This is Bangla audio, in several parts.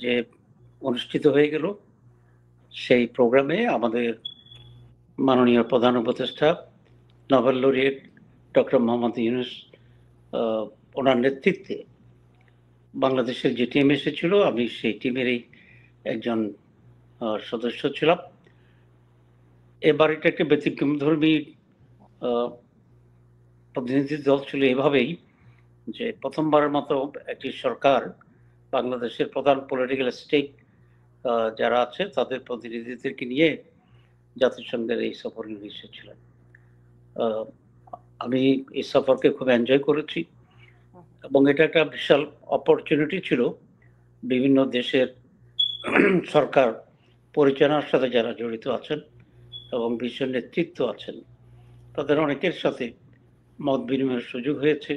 যে অনুষ্ঠিত হয়ে গেল, সেই প্রোগ্রামে আমাদের মাননীয় প্রধান উপদেষ্টা Nobel laureate doctor Mohammad Yunus ওনার নেতৃত্বে বাংলাদেশের যে টিম এসেছিল, আমি সেই টিমেরই একজন সদস্য ছিলাম। এবার এটা একটা ব্যতিক্রমধর্মী প্রতিনিধি দল ছিল এভাবেই যে প্রথমবারের মতো একটি সরকার বাংলাদেশের প্রধান পলিটিক্যাল স্টেক যারা আছে তাদের প্রতিনিধিদেরকে নিয়ে জাতিসংঘের এই সফরে এসেছিলেন। আমি এই সফরকে খুব এনজয় করেছি এবং এটা একটা বিশাল অপরচুনিটি ছিল বিভিন্ন দেশের সরকার পরিচালনার সাথে যারা জড়িত আছেন এবং বিশ্ব নেতৃত্ব আছেন তাদের অনেকের সাথে মত বিনিময়ের সুযোগ হয়েছে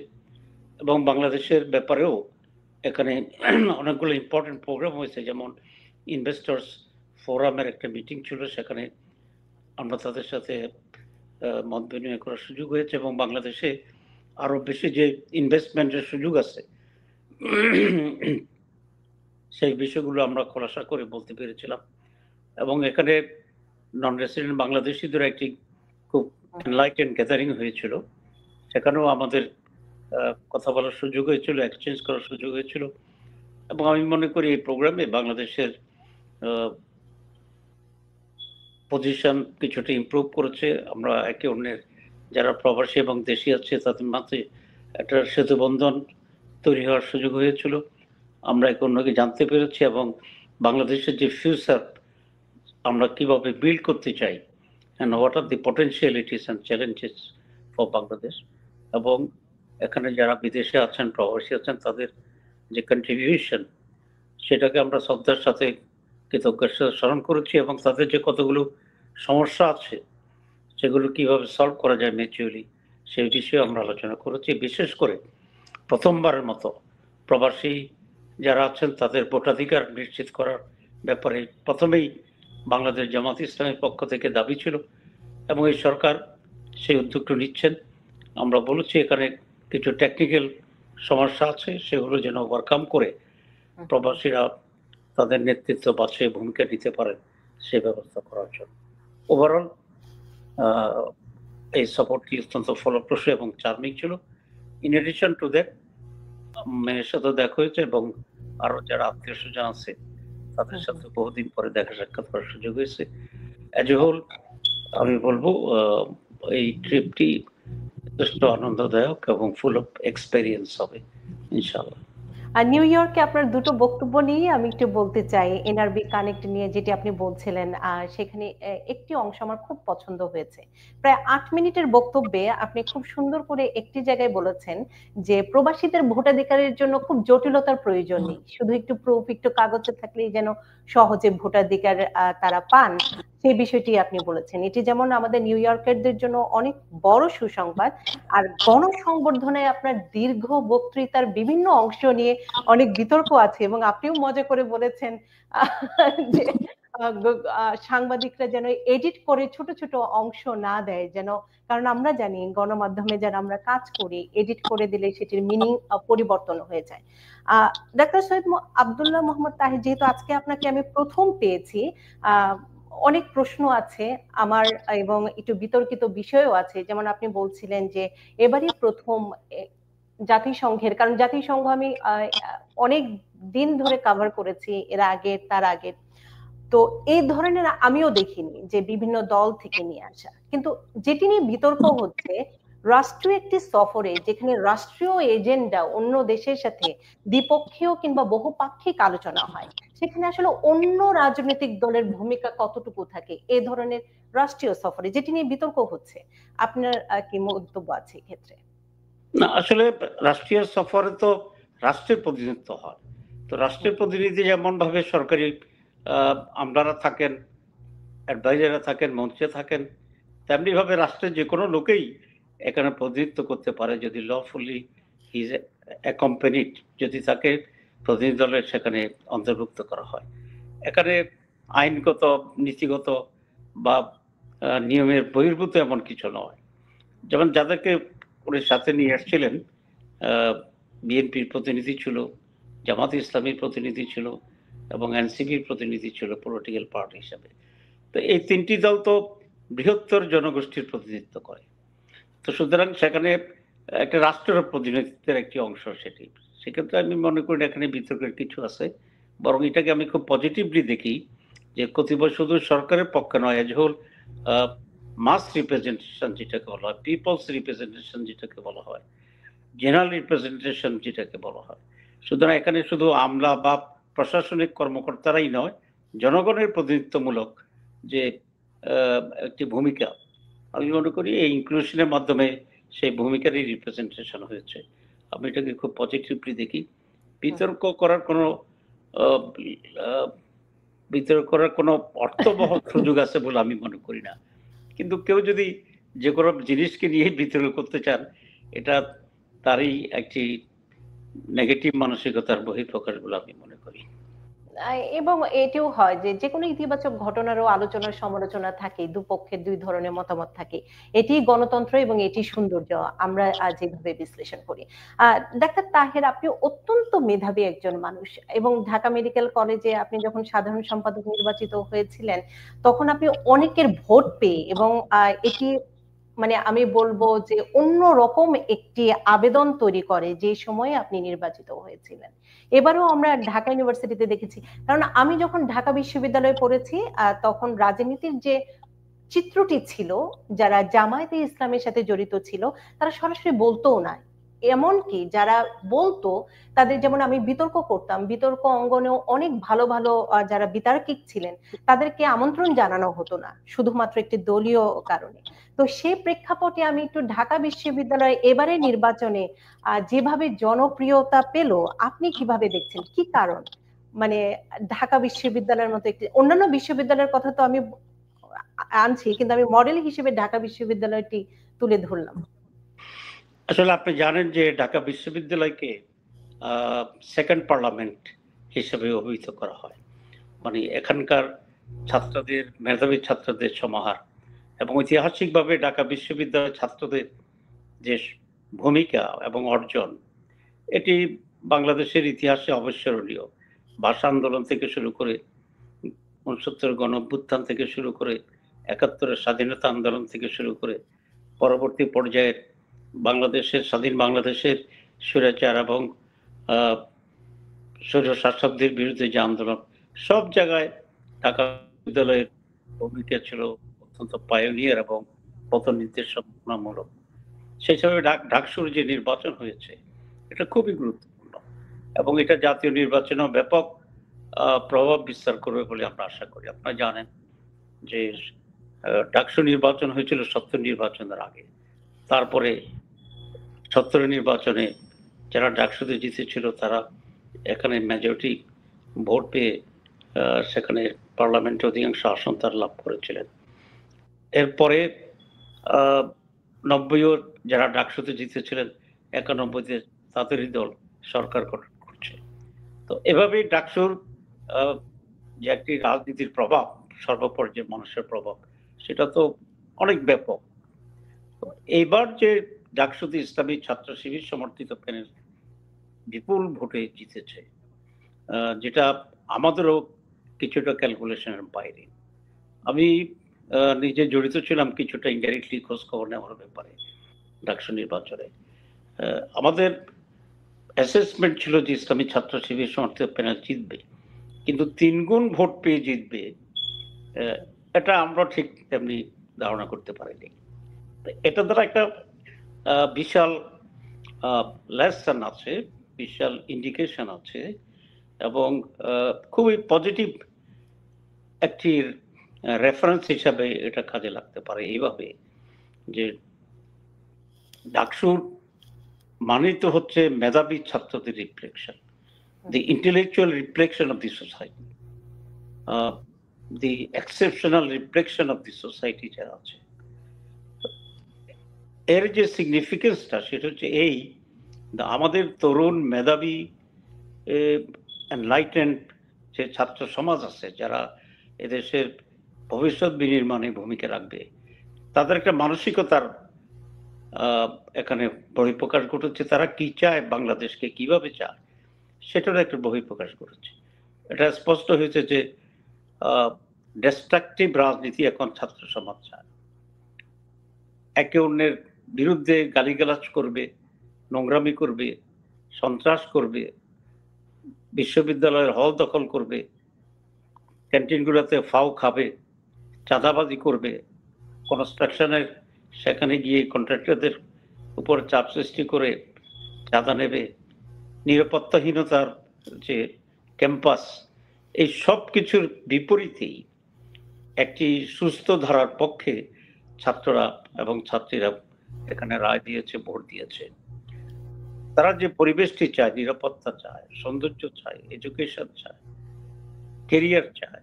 এবং বাংলাদেশের ব্যাপারেও এখানে অনেকগুলো ইম্পর্টেন্ট প্রোগ্রাম হয়েছে, যেমন ইনভেস্টর্স ফোরামের একটা মিটিং ছিল, সেখানে আমরা তাদের সাথে মত বিনিময় করার সুযোগ হয়েছে এবং বাংলাদেশে আরো বেশি যে ইনভেস্টমেন্টের সুযোগ আছে সেই বিষয়গুলো আমরা খোলাসা করে বলতে পেরেছিলাম এবং এখানে নন রেসিডেন্ট বাংলাদেশিদের একটি খুব এনলাইটেন গ্যাদারিং হয়েছিল, সেখানেও আমাদের কথা বলার সুযোগ হয়েছিল, এক্সচেঞ্জ করার সুযোগ হয়েছিল এবং আমি মনে করি এই প্রোগ্রামে বাংলাদেশের পজিশন কিছুটা ইমপ্রুভ করেছে। আমরা একে অন্যের যারা প্রবাসী এবং দেশি আছে তাদের মাঝে একটা সেতু বন্ধন তৈরি হওয়ার সুযোগ হয়েছিল। আমরা একে অন্যকে জানতে পেরেছি এবং বাংলাদেশের যে ফিউচার আমরা কিভাবে বিল্ড করতে চাই and what are the potentialities and challenges for Bangladesh, এবং এখানে যারা বিদেশে আছেন প্রবাসী আছেন তাদের যে কন্ট্রিবিউশন সেটাকে আমরা শ্রদ্ধার সাথে কৃতজ্ঞতার সাথে স্মরণ করেছি এবং তাদের যে কতগুলো সমস্যা আছে সেগুলো কিভাবে সলভ করা যায় ম্যাচুয়ালি সেই বিষয়ে আমরা আলোচনা করেছি। বিশেষ করে প্রথমবারের মতো প্রবাসী যারা আছেন তাদের ভোটাধিকার নিশ্চিত করার ব্যাপারে প্রথমেই বাংলাদেশ জামাত ইসলামের পক্ষ থেকে দাবি ছিল এবং এই সরকার সেই উদ্যোগটা নিচ্ছেন। আমরা বলেছি এখানে কিছু টেকনিক্যাল সমস্যা আছে, সেগুলো যেন ওভারকাম করে প্রবাসীরা তাদের নেতৃত্ব বাছাই ভূমিকা নিতে পারেন সেই ব্যবস্থা করার জন্য। ওভারঅল এই সফরটি অত্যন্ত ফলপ্রসূ এবং চার্মিং ছিল। ইন এডিশন টু দ্যাট মেয়ের সাথে দেখা হয়েছে এবং আরো যারা আত্মীয় স্বজন আছে তাদের সাথে বহুদিন পরে দেখা সাক্ষাৎ করার সুযোগ হয়েছে। অ্যাজ এ হোল আমি বলবো এই ট্রিপটি যথেষ্ট আনন্দদায়ক এবং ফুল অফ এক্সপেরিয়েন্স হবে ইনশাআল্লাহ। আর নিউ ইয়র্কে আপনার দুটো বক্তব্য নিয়ে আমি একটু বলতে চাই। এনআরবি কানেক্ট নিয়ে যেটি আপনি বলছিলেন, সেখানে একটি অংশ আমার খুব পছন্দ হয়েছে। প্রায় 8 মিনিটের বক্তব্যে আপনি খুব সুন্দর করে একটি জায়গায় বলেছেন যে প্রবাসীদের ভোটাধিকারের জন্য খুব জটিলতার প্রয়োজন নেই, শুধু একটু প্রুফ, একটু কাগজে থাকলেই যেন সহজে ভোটাধিকার তারা পান, সেই বিষয়টি আপনি বলেছেন। এটি যেমন আমাদের নিউ ইয়র্কারদের জন্য অনেক বড় সুসংবাদ। আর গণসংবর্ধনায় আপনার দীর্ঘ বক্তৃতার বিভিন্ন অংশ নিয়ে অনেক বিতর্ক আছে এবং আপনিও মজা করে বলেছেন যে সাংবাদিকরা যেন এডিট করে ছোট ছোট অংশ না দেয়, যেন, কারণ আমরা জানি গণমাধ্যমে যারা আমরা কাজ করি এডিট করে দিলে সেটির মিনিং পরিবর্তন হয়ে যায়। ডাক্তার সৈয়দ আব্দুল্লাহ মোহাম্মদ তাহির, যেহেতু আজকে আপনাকে আমি প্রথম পেয়েছি, অনেক প্রশ্ন আছে আমার এবং একটু বিতর্কিত বিষয়ও আছে। যেমন আপনি বলছিলেন যে এবারই প্রথম জাতিসংঘের, কারণ জাতিসংঘ আমি অনেক দিন ধরে কভার করেছি, এর আগে তার আগে, তো এই ধরনের আমিও দেখিনি যে বিভিন্ন দল থেকে নিয়ে আসা। কিন্তু যেটি নিয়ে বিতর্ক হচ্ছে, রাষ্ট্রীয় একটি সফরে যেখানে রাষ্ট্রীয় এজেন্ডা অন্য দেশের সাথে দ্বিপক্ষীয় কিংবা বহুপাক্ষিক আলোচনা হয়, সেখানে আসলে অন্য রাজনৈতিক দলের ভূমিকা কতটুকু থাকে এই ধরনের রাষ্ট্রীয় সফরে, যেটি নিয়ে বিতর্ক হচ্ছে, আপনার কি মন্তব্য আছে এক্ষেত্রে? না, আসলে রাষ্ট্রীয় সফরে তো রাষ্ট্রের প্রতিনিধিত্ব হয়, তো রাষ্ট্রের প্রতিনিধি যেমন ভাবে সরকারি আমলারা থাকেন, অ্যাডভাইজাররা থাকেন, মন্ত্রী থাকেন, তেমনি ভাবে রাষ্ট্রের যে কোনো লোকেই এখানে প্রতিনিধিত্ব করতে পারে যদি লফুলি হিজ অ্যাকম্পানিড, যদি তাকে প্রতিনিধি দলের সেখানে অন্তর্ভুক্ত করা হয়। এখানে আইনগত, নীতিগত বা নিয়মের বহির্ভূত এমন কিছু নয়। যেমন যাদেরকে উনি সাথে নিয়ে আসছিলেন, বিএনপির প্রতিনিধি ছিল, জামাত ইসলামীর প্রতিনিধি ছিল, এবং এনসিপির প্রতিনিধি ছিল পলিটিক্যাল পার্টি হিসাবে। তো এই তিনটি দল তো বৃহত্তর জনগোষ্ঠীর প্রতিনিধিত্ব করে। তো সুতরাং সেখানে একটা রাষ্ট্রের প্রতিনিধিত্বের একটি অংশ সেটি। সেক্ষেত্রে আমি মনে করি না এখানে বিতর্কের কিছু আছে, বরং এটাকে আমি খুব পজিটিভলি দেখি যে কতিপয় শুধু সরকারের পক্ষে নয়, এজ হোল মাস রিপ্রেজেন্টেশন যেটাকে বলা হয়, পিপলস রিপ্রেজেন্টেশন যেটাকে বলা হয়, জেনারেল রিপ্রেজেন্টেশন যেটাকে বলা হয়। সুতরাং এখানে শুধু আমলা বা প্রশাসনিক কর্মকর্তারাই নয়, জনগণের প্রতিনিধিত্বমূলক যে একটি ভূমিকা, আমি মনে করি এই ইনক্লুশনের মাধ্যমে সেই ভূমিকারই রিপ্রেজেন্টেশন হয়েছে। আমি এটাকে খুব পজিটিভলি দেখি। বিতর্ক করার কোনো আহ, আহ, বিতর্ক করার কোনো অর্থবহ সুযোগ আছে বলে আমি মনে করি না। কিন্তু কেউ যদি যে কোনো জিনিসকে নিয়ে বিতর্ক করতে চান, এটা তারই একটি নেগেটিভ মানসিকতার বহিঃপ্রকাশ বলে আমি মনে করি। এবং এটিও হয় যে যে কোনো ইতিবাচক ঘটনারও আলোচনা সমালোচনা থাকে, দুপক্ষের দুই ধরনের মতামত থাকে। এটি গণতন্ত্র এবং এটি সৌন্দর্য, আমরা যেভাবে বিশ্লেষণ করি। ডাক্তার তাহের, আপনি অত্যন্ত মেধাবী একজন মানুষ, এবং ঢাকা মেডিকেল কলেজে আপনি যখন সাধারণ সম্পাদক নির্বাচিত হয়েছিলেন তখন আপনি অনেকের ভোট পেয়ে, এবং এটি মানে আমি বলবো যে অন্য রকম একটি আবেদন তৈরি করে যে সময়ে আপনি নির্বাচিত হয়েছিলেন। এবারও আমরা ঢাকা ইউনিভার্সিটিতে দেখেছি, কারণ আমি যখন ঢাকা বিশ্ববিদ্যালয়ে পড়েছি তখন রাজনীতির যে চিত্রটি ছিল, যারা জামায়াতে ইসলামের সাথে জড়িত ছিল তারা সরাসরি বলতো না, এমনকি যারা বলতো তাদের, যেমন আমি বিতর্ক করতাম, বিতর্ক অঙ্গনেও অনেক ভালো ভালো যারা বিতার্কিক ছিলেন তাদেরকে আমন্ত্রণ জানানো হতো না, শুধুমাত্র একটি দলীয় কারণে। তো সেই প্রেক্ষাপটে আমি একটু ঢাকা বিশ্ববিদ্যালয়ে এবারে নির্বাচনে যেভাবে জনপ্রিয়তা পেল, আপনি কিভাবে দেখছেন, কি কারণ? মানে ঢাকা বিশ্ববিদ্যালয়ের মতো একটি, অন্যান্য বিশ্ববিদ্যালয়ের কথা তো আমি আনছি, কিন্তু আমি মডেল হিসেবে ঢাকা বিশ্ববিদ্যালয়টি তুলে ধরলাম। আসলে আপনি জানেন যে ঢাকা বিশ্ববিদ্যালয়কে সেকেন্ড পার্লামেন্ট হিসেবে অভিহিত করা হয়। মানে এখানকার ছাত্রদের, মেধাবী ছাত্রদের সমাহার, এবং ঐতিহাসিকভাবে ঢাকা বিশ্ববিদ্যালয়ের ছাত্রদের যে ভূমিকা এবং অর্জন, এটি বাংলাদেশের ইতিহাসে অবিস্মরণীয়। ভাষা আন্দোলন থেকে শুরু করে, ৬৯ গণ অভ্যুত্থান থেকে শুরু করে, ৭১-এর স্বাধীনতা আন্দোলন থেকে শুরু করে, পরবর্তী পর্যায়ের বাংলাদেশের, স্বাধীন বাংলাদেশের স্বৈরাচার এবং স্বৈর শাসকদের বিরুদ্ধে যে আন্দোলন, সব জায়গায় ঢাকা বিশ্ববিদ্যালয়ের ভূমিকা ছিল অত্যন্ত পায়োনিয়ার এবং পথ নির্দেশনামূলক। সেই হিসাবে ঢাকসুর যে নির্বাচন হয়েছে, এটা খুবই গুরুত্বপূর্ণ, এবং এটা জাতীয় নির্বাচনেও ব্যাপক প্রভাব বিস্তার করবে বলে আমরা আশা করি। আপনারা জানেন যে ডাকসু নির্বাচন হয়েছিল ৭০ নির্বাচনের আগে, তারপরে ৭০ নির্বাচনে যারা ডাকসুতে জিতেছিল তারা এখানে মেজরিটি ভোট পেয়ে সেখানে পার্লামেন্টে অধিকাংশ আসন তারা লাভ করেছিলেন। এরপরে ৯০-ও যারা ডাকসুতে জিতেছিলেন, ৯১-তে তাদেরই দল সরকার গঠন করছে। তো এভাবেই ডাকসুর যে একটি রাজনীতির প্রভাব, সর্বপর্যায়ে মানুষের প্রভাব, সেটা তো অনেক ব্যাপক। এইবার যে ডাকসুতে ইসলামী ছাত্র শিবির সমর্থিত প্যানেল বিপুল ভোটে জিতেছে, যেটা আমাদেরও কিছুটা ক্যালকুলেশনের বাইরে। আমি নিজে জড়িত ছিলাম কিছুটা ইনডাইরেক্টলি খোঁজ খবর নেওয়ার ব্যাপারে ডাকসু নির্বাচনে। আমাদের অ্যাসেসমেন্ট ছিল যে ইসলামী ছাত্র শিবির সমর্থিত প্যানেল জিতবে, কিন্তু ৩ গুণ ভোট পেয়ে জিতবে, এটা আমরা ঠিক তেমনি ধারণা করতে পারিনি। এটা দ্বারা একটা বিশাল লেসন আছে, বিশাল ইন্ডিকেশন আছে, এবং খুবই পজিটিভ একটি রেফারেন্স হিসাবে এটা কাজে লাগতে পারে এইভাবে যে ডাকসুর মানিত হচ্ছে মেধাবী ছাত্রদের reflection, the intellectual reflection of the society, the exceptional reflection of the society যারা আছে। এর যে সিগনিফিকেন্সটা সেটা হচ্ছে এই, আমাদের তরুণ মেধাবী এনলাইটেন্ড যে ছাত্র সমাজ আছে, যারা এদেশের ভবিষ্যৎ বিনির্মাণে ভূমিকা রাখবে, তাদের একটা মানসিকতার এখানে বহিঃপ্রকাশ ঘটেছে। তারা কি চায়, বাংলাদেশকে কিভাবে চায়, সেটার একটা বহিঃপ্রকাশ ঘটেছে। এটা স্পষ্ট হয়েছে যে ডিস্ট্রাকটিভ রাজনীতি এখন ছাত্র সমাজ চায়। একে অন্যের বিরুদ্ধে গালিগালাজ করবে, নোংরামি করবে, সন্ত্রাস করবে, বিশ্ববিদ্যালয়ের হল দখল করবে, ক্যান্টিনগুলোতে ফাও খাবে, চাঁদাবাজি করবে, কনস্ট্রাকশনের সেখানে গিয়ে কন্ট্রাক্টরদের উপর চাপ সৃষ্টি করে চাঁদা নেবে, নিরাপত্তাহীনতার যে ক্যাম্পাস, এই সব কিছুর বিপরীতেই একটি সুস্থ ধারার পক্ষে ছাত্ররা এবং ছাত্রীরা এখানে রায় দিয়েছে, ভোট দিয়েছে। তারা যে পরিবেশটি চায়, নিরাপত্তা চায়, সৌন্দর্য চায়, এডুকেশন চায়, কেরিয়ার চায়,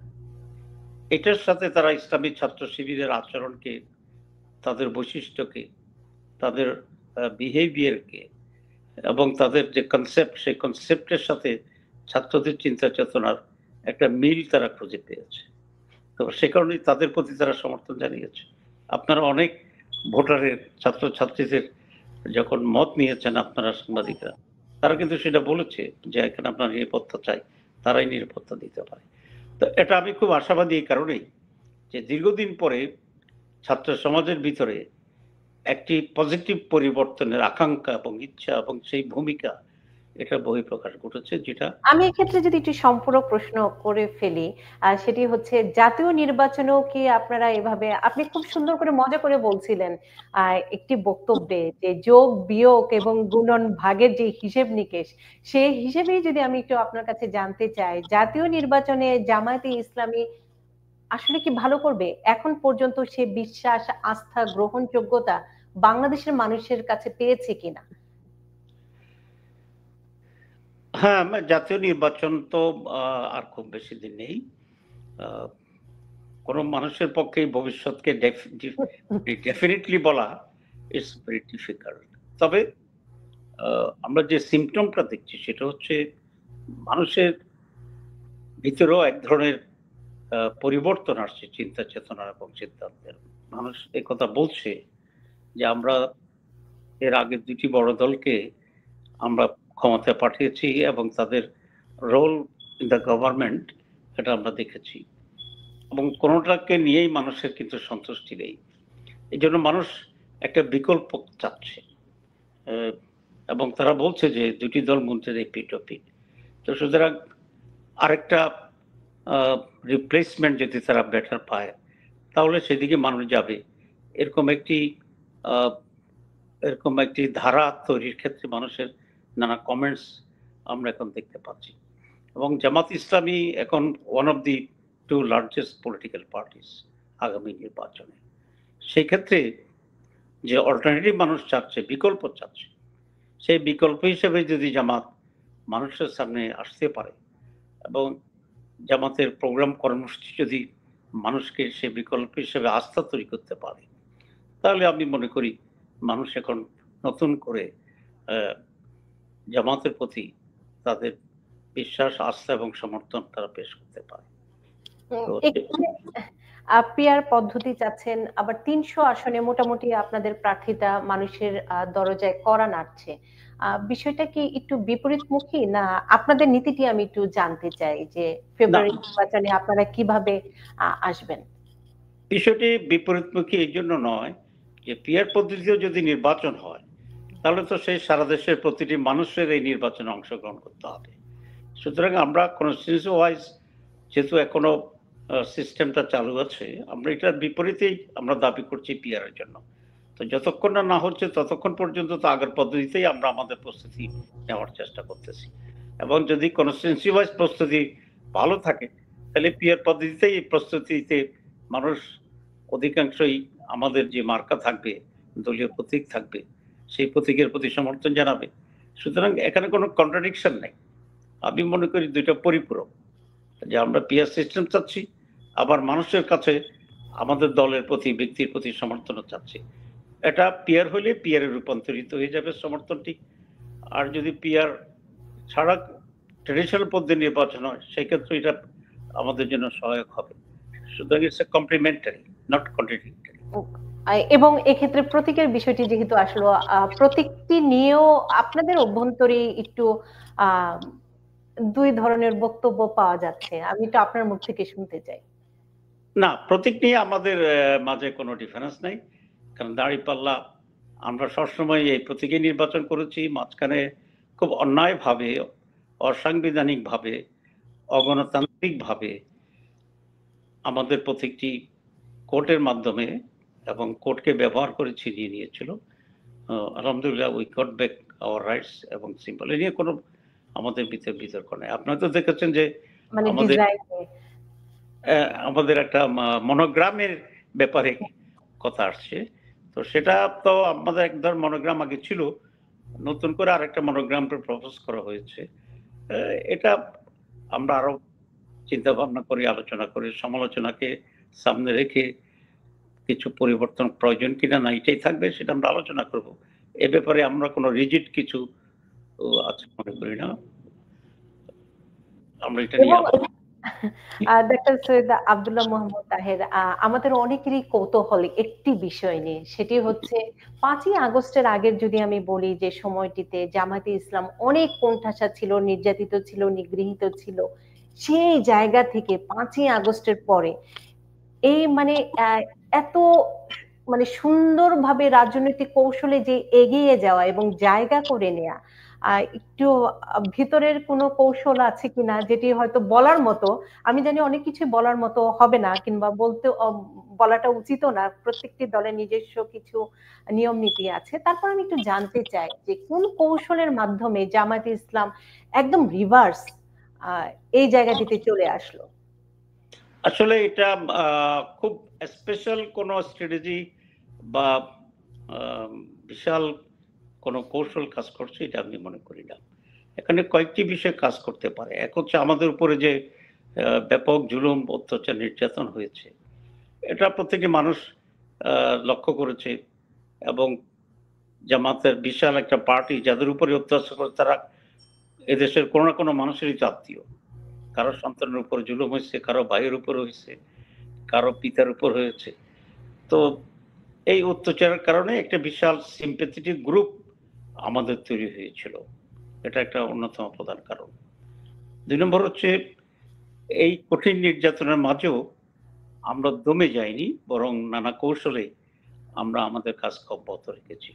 এটার সাথে তারা ইসলামী ছাত্র শিবিরের আচরণকে, তাদের বৈশিষ্ট্যকে, তাদের বিহেভিয়ারকে এবং তাদের যে কনসেপ্ট, সেই কনসেপ্টের সাথে ছাত্রদের চিন্তা চেতনার একটা মিল তারা খুঁজে পেয়েছে। তো সে কারণেই তাদের প্রতি তারা সমর্থন জানিয়েছে। আপনারা অনেক ভোটারের, ছাত্রছাত্রীদের যখন মত নিয়েছেন আপনারা সাংবাদিকরা, তারা কিন্তু সেটা বলেছে যে এখানে আপনার নিরাপত্তা চাই, তারাই নিরাপত্তা দিতে পারে। তো এটা আমি খুব আশাবাদী এই কারণেই যে দীর্ঘদিন পরে ছাত্র সমাজের ভিতরে একটি পজিটিভ পরিবর্তনের আকাঙ্ক্ষা এবং ইচ্ছা এবং সেই ভূমিকা, এটা বহিঃপ্রকাশ ঘটেছে। যেটা আমি এক্ষেত্রে যদি একটু সম্পূরক প্রশ্ন করে ফেলি, সেটি হচ্ছে জাতীয় নির্বাচনেও কি আপনারা এভাবে, আপনি খুব সুন্দর করে মজা করে বলছিলেন একটি বক্তব্যে যে যোগ বিয়োগ এবং গুণন ভাগের যে হিসেব নিকেশ, সেই হিসেবেই যদি আমি একটু আপনার কাছে জানতে চাই, জাতীয় নির্বাচনে জামায়াতে ইসলামী আসলে কি ভালো করবে? এখন পর্যন্ত সে বিশ্বাস, আস্থা, গ্রহণযোগ্যতা বাংলাদেশের মানুষের কাছে পেয়েছে কিনা? হ্যাঁ, জাতীয় নির্বাচন তো আর খুব বেশি দিন নেই। কোন মানুষের পক্ষে ভবিষ্যৎকে ডেফিনেটলি বলা ইটস ভেরি ডিফিকাল্ট। তবে আমরা যে সিমটমটা দেখছি সেটা হচ্ছে মানুষের ভিতরেও এক ধরনের পরিবর্তন আসছে চিন্তা চেতনা এবং সিদ্ধান্তের। মানুষ এই কথা বলছে যে আমরা এর আগে দুটি বড় দলকে আমরা ক্ষমতায় পাঠিয়েছি এবং তাদের রোল ইন দ্য গভর্নমেন্ট এটা আমরা দেখেছি, এবং কোনোটাকে নিয়েই মানুষের কিন্তু সন্তুষ্টি নেই। এই জন্য মানুষ একটা বিকল্প চাচ্ছে, এবং তারা বলছে যে দুটি দল মন্ত্রীর এই পিটোপিট। তো সুতরাং আরেকটা রিপ্লেসমেন্ট যদি তারা বেটার পায় তাহলে সেদিকে মানুষ যাবে, এরকম একটি ধারা তৈরির ক্ষেত্রে মানুষের নানা কমেন্টস আমরা এখন দেখতে পাচ্ছি। এবং জামাত ইসলামী এখন one of the two largest political parties আগামী নির্বাচনে। সেই ক্ষেত্রে যে অল্টারনেটিভ মানুষ চাচ্ছে, বিকল্প চাচ্ছে, সেই বিকল্প হিসেবে যদি জামাত মানুষের সামনে আসতে পারে এবং জামাতের প্রোগ্রাম কর্মসূচি যদি মানুষকে সে বিকল্প হিসেবে আস্থা তৈরি করতে পারে, তাহলে আমি মনে করি মানুষ এখন নতুন করে জামাতের প্রতি তাদের বিশ্বাস, আস্থা এবং সমর্থন তারা পেশ করতে পারে। পিআর পদ্ধতি চাচ্ছেন, আবার ৩০০ আসনে মোটামুটি আপনাদের প্রার্থিতা মানুষের দরজায় কড়া নাড়ছে। বিষয়টা কি একটু বিপরীতমুখী, না আপনাদের নীতিটি আমি একটু জানতে চাই যে ফেব্রুয়ারি নির্বাচনে আপনারা কিভাবে আসবেন? বিষয়টি বিপরীতমুখী এই জন্য নয় যে পিআর পদ্ধতিতেও যদি নির্বাচন হয় তাহলে তো সেই সারা দেশের প্রতিটি মানুষের এই নির্বাচনে অংশগ্রহণ করতে হবে। সুতরাং আমরা কনস্টিটিউয়েন্সি ওয়াইজ যেহেতু এখনো সিস্টেমটা চালু আছে, আমরা এটার বিপরীতেই আমরা দাবি করছি পিআর এর জন্য। তো যতক্ষণ না হচ্ছে ততক্ষণ পর্যন্ত তো আগের পদ্ধতিতেই আমরা আমাদের প্রস্তুতি নেওয়ার চেষ্টা করতেছি, এবং যদি কনস্টিটিউয়েন্সি ওয়াইজ প্রস্তুতি ভালো থাকে তাহলে পিআর পদ্ধতিতেই এই প্রস্তুতিতে মানুষ অধিকাংশই আমাদের যে মার্কা থাকবে, দলীয় প্রতীক থাকবে, সেই প্রতীকের প্রতি সমর্থন জানাবে। সুতরাং এখানে কোনো কন্ট্রাডিকশন নেই। আমি মনে করি দুইটা পরিপূরক, যে আমরা পিআর সিস্টেম চাচ্ছি, আবার মানুষের কাছে আমাদের দলের প্রতি, ব্যক্তির প্রতি সমর্থনও চাচ্ছি। এটা পিআর হলে পিআর এ রূপান্তরিত হয়ে যাবে সমর্থনটি। আর যদি পিআর ছাড়া ট্রেডিশনাল পদ্ধতি নির্বাচন হয় সেক্ষেত্রে এটা আমাদের জন্য সহায়ক হবে। সুতরাং it's a complementary, not contradictory. এবং এক্ষেত্রে প্রতীকের বিষয়টি যেহেতু আসলো, প্রতীকটি নিয়েও আপনাদের অভ্যন্তরে একটু দুই ধরনের বক্তব্য পাওয়া যাচ্ছে, আমি তো আপনার মুখ থেকে শুনতে চাই। না, প্রতীক নিয়ে আমাদের মাঝে কোনো ডিফারেন্স নাই, কারণ দাঁড়িপাল্লা আমরা সবসময় এই প্রতীকে নির্বাচন করেছি। মাঝখানে খুব অন্যায়ভাবে, অসাংবিধানিকভাবে, অগণতান্ত্রিকভাবে আমাদের প্রতীকটি কোর্টের মাধ্যমে এবং কোর্টকে ব্যবহার করে ছিনিয়ে নিয়েছিল। আলহামদুলিল্লাহ we got back hour rights এবং সিম্পল, এ নিয়ে কোনো আমাদের ভিতরে বিতর্ক নেই। আপনারা তো দেখেছেন যে মানে আমাদের ডিজাইনে। আমাদের একটা মনোগ্রামের ব্যাপারে কথা আসছে, তো সেটা তো আমাদের এক ধরনের মনোগ্রাম আগে ছিল, নতুন করে আরেকটা মনোগ্রাম প্রপোজ করা হয়েছে। এটা আমরা আরো চিন্তা ভাবনা করি, আলোচনা করি, সমালোচনাকে সামনে রেখে কিছু পরিবর্তন প্রয়োজন কিনা না এটাই থাকবে, সেটা আমরা আলোচনা করব। এ ব্যাপারে আমরা কোনো রিজিড কিছু আছে মনে করি না, আমরা এটা নিয়ে এবং ডাক্তার সৈয়দ আব্দুল্লাহ মোহাম্মদ তাহের, আমাদের অনেকেরই কৌতূহল একটি বিষয় নিয়ে, সেটি হচ্ছে 5ই আগস্টের আগের যদি আমি বলি যে সময়টিতে জামায়াতে ইসলাম অনেক কোণঠাসা ছিল, নির্যাতিত ছিল, নিগৃহীত ছিল। সেই জায়গা থেকে 5ই আগস্টের পরে এই মানে এত মানে সুন্দরভাবে রাজনৈতিক কৌশলে যে এগিয়ে যাওয়া এবং জায়গা করে নেওয়া, একটু ভিতরের কোনো কৌশল আছে কিনা যেটি হয়তো বলার মতো? আমি জানি অনেক কিছু বলার মতো হবে না, কিংবা বলতে বলাটা উচিতও না, প্রত্যেকটি দলের নিজস্ব কিছু নিয়ম নীতি আছে। তারপর আমি একটু জানতে চাই যে কোন কৌশলের মাধ্যমে জামায়াতে ইসলাম একদম রিভার্স এই জায়গাটিতে চলে আসলো। আসলে এটা খুব স্পেশাল কোনো স্ট্র্যাটেজি বা বিশাল কোনো কৌশল কাজ করছে এটা আমি মনে করি না। এখানে কয়েকটি বিষয় কাজ করতে পারে। এক হচ্ছে আমাদের উপরে যে ব্যাপক জুলুম, অত্যাচার, নির্যাতন হয়েছে, এটা প্রত্যেকটি মানুষ লক্ষ্য করেছে, এবং জামাতের বিশাল একটা পার্টি যাদের উপরে অত্যাচার করে তারা এদেশের কোনো না কোনো মানুষেরই তো আত্মীয়। কারো সন্তানের উপর জুলুম হয়েছে, কারো ভাইয়ের উপর হয়েছে, কারো পিতার উপর হয়েছে। তো এই অত্যাচারের কারণে একটা বিশাল সিম্প্যাথেটিক গ্রুপ আমাদের তৈরি হয়েছিল, এটা একটা অন্যতম প্রধান কারণ। 2 নম্বর হচ্ছে এই কঠিন নির্যাতনের মাঝেও আমরা দমে যাইনি, বরং নানা কৌশলে আমরা আমাদের কাজকে অব্যাহত রেখেছি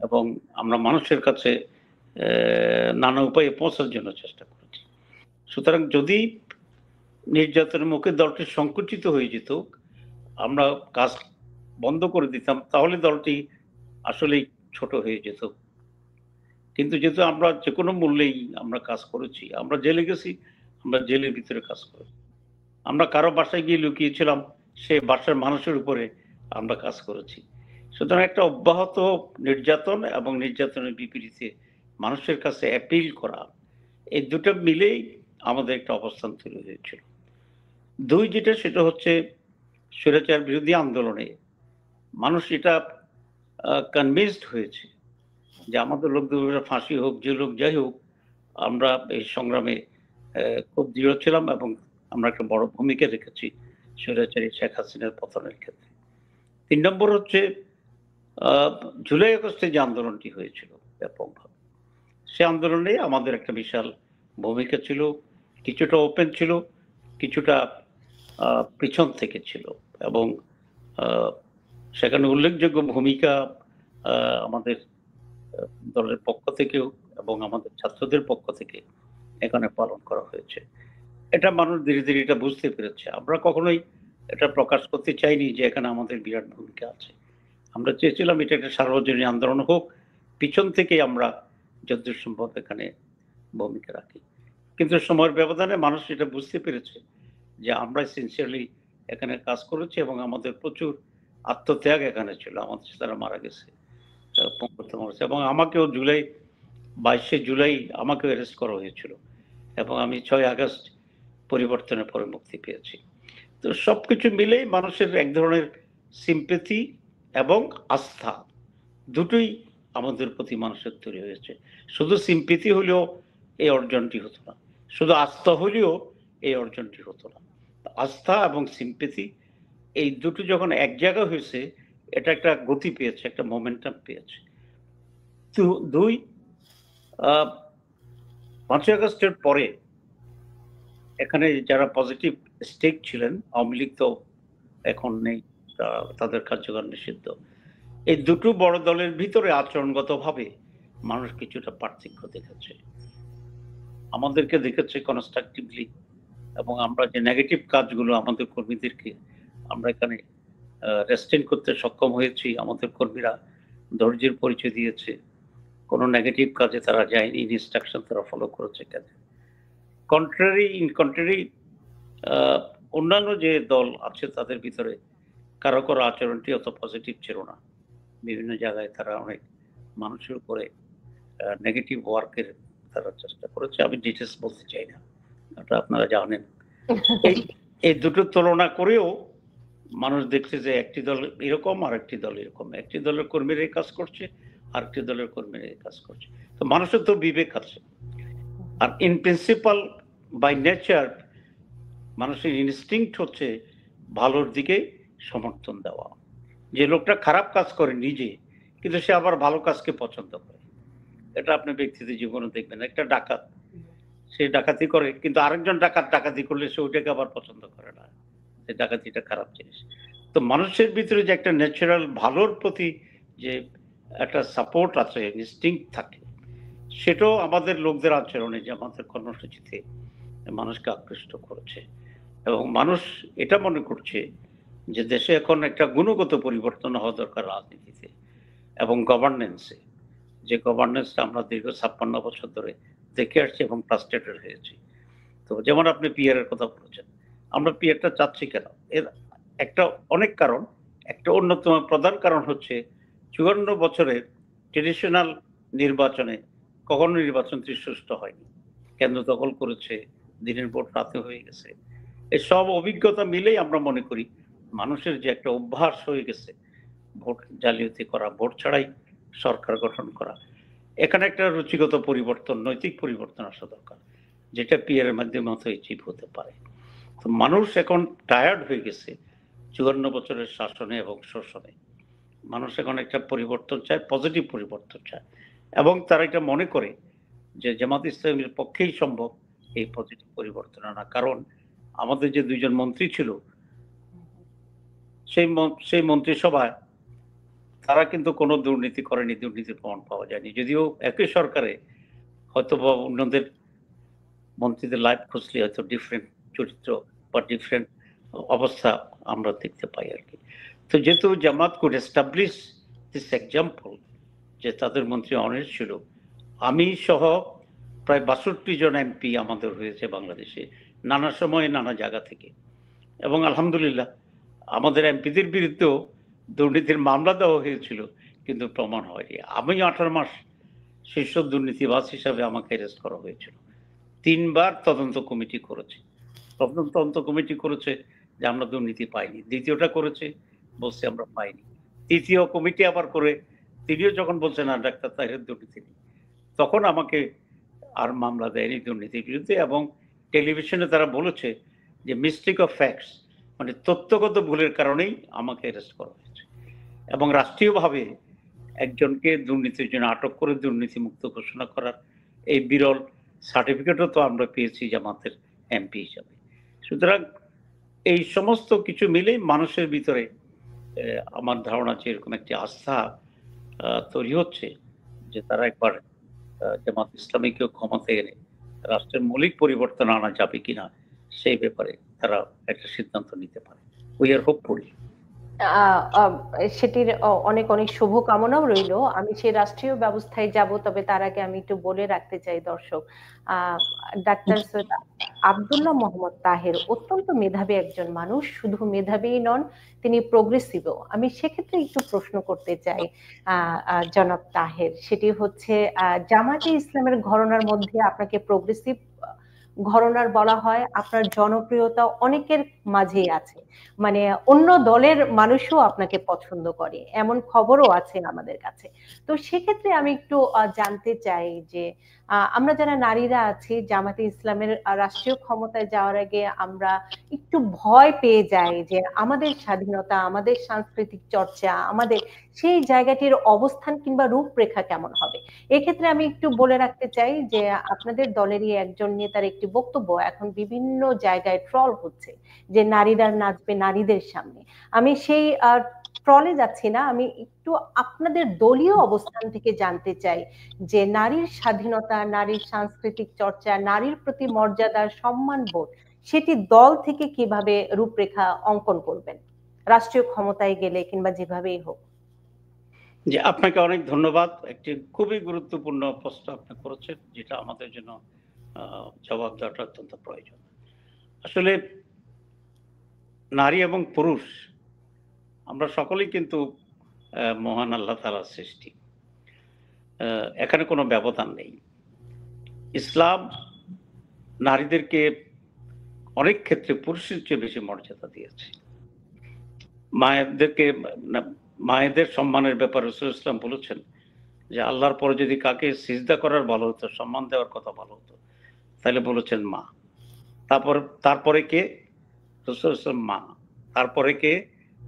এবং আমরা মানুষের কাছে নানা উপায়ে পৌঁছার জন্য চেষ্টা করেছি। সুতরাং যদি নির্যাতনের মুখে দলটি সংকুচিত হয়ে যেত, আমরা কাজ বন্ধ করে দিতাম, তাহলে দলটি আসলেই ছোট হয়ে যেত। কিন্তু যেহেতু আমরা যে কোনো মূল্যেই আমরা কাজ করেছি, আমরা জেলে গেছি, আমরা জেলের ভিতরে কাজ করেছি, আমরা কারো বাসায় গিয়ে লুকিয়েছিলাম, সে বাসার মানুষের উপরে আমরা কাজ করেছি। সুতরাং একটা অব্যাহত নির্যাতন এবং নির্যাতনের বিপরীতে মানুষের কাছে অ্যাপিল করা, এই দুটো মিলেই আমাদের একটা অবস্থান তৈরি হয়েছিল। 2 যেটা, সেটা হচ্ছে স্বৈরাচার বিরোধী আন্দোলনে মানুষ এটা কনভিন্সড হয়েছে যে আমাদের লোকদের ফাঁসি হোক, জেল হোক, যাই হোক, আমরা এই সংগ্রামে খুব দৃঢ় ছিলাম এবং আমরা একটা বড় ভূমিকা রেখেছি স্বৈরাচারী শেখ হাসিনার পতনের ক্ষেত্রে। 3 নম্বর হচ্ছে জুলাই আগস্টে যে আন্দোলনটি হয়েছিল ব্যাপকভাবে, সে আন্দোলনে আমাদের একটা বিশাল ভূমিকা ছিল, কিছুটা ওপেন ছিল, কিছুটা পিছন থেকে ছিল, এবং সেখানে উল্লেখযোগ্য ভূমিকা আমাদের দলের পক্ষ থেকেও এবং আমাদের ছাত্রদের পক্ষ থেকে এখানে পালন করা হয়েছে। এটা মানুষ ধীরে ধীরে এটা বুঝতে পেরেছে। আমরা কখনোই এটা প্রকাশ করতে চাইনি যে এখানে আমাদের বিরাট ভূমিকা আছে। আমরা চেয়েছিলাম এটা একটা সার্বজনীন আন্দোলন হোক, পিছন থেকে আমরা যতদূর সম্ভব এখানে ভূমিকা রাখি। কিন্তু সময়ের ব্যবধানে মানুষ এটা বুঝতে পেরেছে যে আমরা সিনসিয়ারলি এখানে কাজ করেছি এবং আমাদের প্রচুর আত্মত্যাগ এখানে ছিল, আমাদের তারা মারা গেছে, এবং আমাকেও 22শে জুলাই আমাকেও অ্যারেস্ট করা হয়েছিল এবং আমি 6 আগস্ট পরিবর্তনের পরে মুক্তি পেয়েছি। তো সবকিছু মিলেই মানুষের এক ধরনের সিম্প্যাথি এবং আস্থা দুটোই আমাদের প্রতি মানুষের তৈরি হয়েছে। শুধু সিম্প্যাথি হলেও এই অর্জনটি হতো না, শুধু আস্থা হলেও এই অর্জনটি হতো না। আস্থা এবং সিম্প্যাথি এই দুটো যখন এক জায়গায় হয়েছে, এটা একটা গতি পেয়েছে, একটা মোমেন্টাম পেয়েছে। 2, 5ই আগস্টের পরে এখানে যারা পজিটিভ স্টেক ছিলেন, আওয়ামী লীগ তো এখন নেই, তাদের কার্যকর নিষিদ্ধ। এই দুটো বড় দলের ভিতরে আচরণগতভাবে মানুষ কিছুটা পার্থক্য দেখেছে, আমাদেরকে দেখেছে কনস্ট্রাকটিভলি, এবং আমরা যে নেগেটিভ কাজগুলো আমাদের কর্মীদেরকে আমরা এখানে রেস্টেন করতে সক্ষম হয়েছি, আমাদের কর্মীরা ধৈর্যের পরিচয় দিয়েছে, কোনো নেগেটিভ কাজে তারা যায়নি, ইনস্ট্রাকশন তারা ফলো করেছে। কাজে কন্ট্রারি অন্যান্য যে দল আছে তাদের ভিতরে কারো কারো আচরণটি অত পজিটিভ ছিল না, বিভিন্ন জায়গায় তারা অনেক মানুষের উপরে নেগেটিভ ওয়ার্কের তারা চেষ্টা করেছে। আমি ডিটেলস বলতে চাই না, এটা আপনারা জানেন। এই দুটো তুলনা করেও মানুষ দেখছে যে একটি দল এরকম আর একটি দল এরকম, একটি দলের কর্মীরা এই কাজ করছে আর একটি দলের কর্মীরা এই কাজ করছে। তো মানুষের তো বিবেক আছে, আর ইন প্রিন্সিপাল বাই নেচার মানুষের ইনস্টিংক্ট হচ্ছে ভালোর দিকে সমর্থন দেওয়া। যে লোকটা খারাপ কাজ করে নিজে, কিন্তু সে আবার ভালো কাজকে পছন্দ করে, এটা আপনি ব্যক্তিগত জীবনে দেখবেন। একটা ডাকাত, সে ডাকাতি করে, কিন্তু আরেকজন ডাকাত ডাকাতি করলে সে ওইটাকে আবার পছন্দ করে না, যে ডাকাতিটা খারাপ জিনিস। তো মানুষের ভিতরে যে একটা ন্যাচারাল ভালোর প্রতি যে একটা সাপোর্ট আছে, ইনস্টিংক্ট থাকে, সেটাও আমাদের লোকদের আচরণে, যে আমাদের কর্মসূচিতে মানুষকে আকৃষ্ট করেছে। এবং মানুষ এটা মনে করছে যে দেশে এখন একটা গুণগত পরিবর্তন হওয়া দরকার রাজনীতিতে এবং গভর্নেন্সে, যে গভর্নেন্সটা আমরা দীর্ঘ 56 বছর ধরে দেখে আসছি এবং ফ্রাস্ট্রেটেড হয়েছি। তো যেমন আপনি পিয়ারের কথা বলেছেন, আমরা পিয়ারটা চাচ্ছি কেন? এর একটা অনেক কারণ, একটা অন্যতম প্রধান কারণ হচ্ছে 54 বছরের ট্রেডিশনাল নির্বাচনে কখনো নির্বাচনটি সুষ্ঠু হয়নি, কেন্দ্র দখল করেছে, দিনের ভোট রাতে হয়ে গেছে। এই সব অভিজ্ঞতা মিলেই আমরা মনে করি মানুষের যে একটা অভ্যাস হয়ে গেছে ভোট জালিয়াতি করা, ভোট ছাড়াই সরকার গঠন করা, এখানে একটা রুচিগত পরিবর্তন, নৈতিক পরিবর্তন আসা দরকার, যেটা পিয়ারের মাধ্যমে হয়তো অ্যাচিভ হতে পারে। তো মানুষ এখন টায়ার্ড হয়ে গেছে 54 বছরের শাসনে এবং শোষণে। মানুষ এখন একটা পরিবর্তন চায়, পজিটিভ পরিবর্তন চায়, এবং তারা এটা মনে করে যে জামাত ইসলামের পক্ষেই সম্ভব এই পজিটিভ পরিবর্তন আনা। কারণ আমাদের যে দুইজন মন্ত্রী ছিল সেই মন্ত্রিসভায় তারা কিন্তু কোনো দুর্নীতি করেনি, দুর্নীতির প্রমাণ পাওয়া যায়নি। যদিও একই সরকারে হয়তো বা অন্যদের মন্ত্রীদের লাইফ খুঁজলে হয়তো ডিফারেন্ট চরিত্র বা ডিফারেন্ট অবস্থা আমরা দেখতে পাই আর কি। তো যেহেতু জামাত কুড এস্টাবলিশ দিস এক্সাম্পল, যে তাদের মন্ত্রী অনেস্ট ছিল, আমি সহ প্রায় 62 জন এমপি আমাদের হয়েছে বাংলাদেশে, নানা সময়ে নানা জায়গা থেকে, এবং আলহামদুলিল্লাহ আমাদের এমপিদের বিরুদ্ধেও দুর্নীতির মামলা দেওয়া হয়েছিল, কিন্তু প্রমাণ হয়নি। আমি 18 মাস শীর্ষ দুর্নীতিবাজ হিসাবে আমাকে অ্যারেস্ট করা হয়েছিল। 3 বার তদন্ত কমিটি করেছে, প্রথম তদন্ত কমিটি করেছে যে আমরা দুর্নীতি পাইনি, দ্বিতীয়টা করেছে বলছে আমরা পাইনি, তৃতীয় কমিটি আবার করে তিনিও যখন বলছে না ডাক্তার তাহের দুর্নীতি নেই, তখন আমাকে আর মামলা দেয়নি দুর্নীতির বিরুদ্ধে। এবং টেলিভিশনে তারা বলেছে যে মিস্টেক অফ ফ্যাক্টস, মানে তথ্যগত ভুলের কারণেই আমাকে অ্যারেস্ট করা হয়েছে। এবং রাষ্ট্রীয়ভাবে একজনকে দুর্নীতির জন্য আটক করে দুর্নীতি মুক্ত ঘোষণা করার এই বিরল সার্টিফিকেটও তো আমরা পেয়েছি জামাতের এমপি হিসাবে। সুতরাং এই সমস্ত কিছু মিলেই মানুষের ভিতরে আমার ধারণা যে এরকম একটি আস্থা তৈরি হচ্ছে যে তারা একবার জামাত ইসলামীকে ক্ষমতায় এনে রাষ্ট্রের মৌলিক পরিবর্তন আনা যাবে কিনা সেই ব্যাপারে তারা একটা সিদ্ধান্ত নিতে পারে। We are hopeful. সেটির অনেক অনেক শুভকামনাও রইল। আমি সেই রাষ্ট্রীয় ব্যবস্থায় যাব, তবে তার আগে আমি একটু বলে রাখতে চাই দর্শক, ডাক্তার সৈয়দ আব্দুল্লাহ মোহাম্মদ তাহের অত্যন্ত মেধাবী একজন মানুষ, শুধু মেধাবী নন, তিনি প্রোগ্রেসিভও। আমি সেক্ষেত্রে একটু প্রশ্ন করতে চাই জনাব তাহের, সেটি হচ্ছে জামায়াতে ইসলামের ঘরানার মধ্যে আপনাকে প্রোগ্রেসিভ ঘরানার বলা হয়, আপনার জনপ্রিয়তা অনেকের মাঝেই আছে, মানে অন্য দলের মানুষও আপনাকে পছন্দ করে, এমন খবরও আছে আমাদের কাছে। তো সেক্ষেত্রে আমি একটু জানতে চাই যে আমরা যারা নারীরা আছি জামাতে ইসলামের রাষ্ট্রীয় ক্ষমতায় যাওয়ার আগে আমরা একটু ভয় পেয়ে যাই যে আমাদের স্বাধীনতা, আমাদের সাংস্কৃতিক চর্চা, আমাদের সেই জায়গাটির অবস্থান কিংবা রূপরেখা কেমন হবে। এক্ষেত্রে আমি একটু বলে রাখতে চাই যে আপনাদের দলেরই একজন নেতার একটি বক্তব্য এখন বিভিন্ন জায়গায় ট্রল হচ্ছে যে নারীরা নাচবে নারীদের সামনে। আমি সেই ট্রলে যাচ্ছি না, আমি একটু আপনাদের দলীয় অবস্থান থেকে জানতে চাই যে নারীর স্বাধীনতা, নারীর সাংস্কৃতিক চর্চা, নারীর প্রতি মর্যাদার সম্মানবোধ সেটি দল থেকে কিভাবে রূপরেখা অঙ্কন করবেন রাষ্ট্রীয় ক্ষমতায় গেলে কিংবা যেভাবেই হোক। যে আপনাকে অনেক ধন্যবাদ। একটি খুবই গুরুত্বপূর্ণ প্রশ্ন আপনি করেছেন, যেটা আমাদের জন্য জবাব দেওয়াটা অত্যন্ত প্রয়োজন। আসলে নারী এবং পুরুষ আমরা সকলেই কিন্তু মহান আল্লাহ তাআলার সৃষ্টি, এখানে কোনো ব্যবধান নেই। ইসলাম নারীদেরকে অনেক ক্ষেত্রে পুরুষের চেয়ে বেশি মর্যাদা দিয়েছে। মায়েদের সম্মানের ব্যাপারে রাসূল ইসলাম বলেছেন যে আল্লাহর পরে যদি কাকে সিজদা করার ভালো হতো, সম্মান দেওয়ার কথা ভালো হতো, তাহলে বলেছেন মা। তারপরে কে? রাসূল ইসলাম মা। তারপরে কে?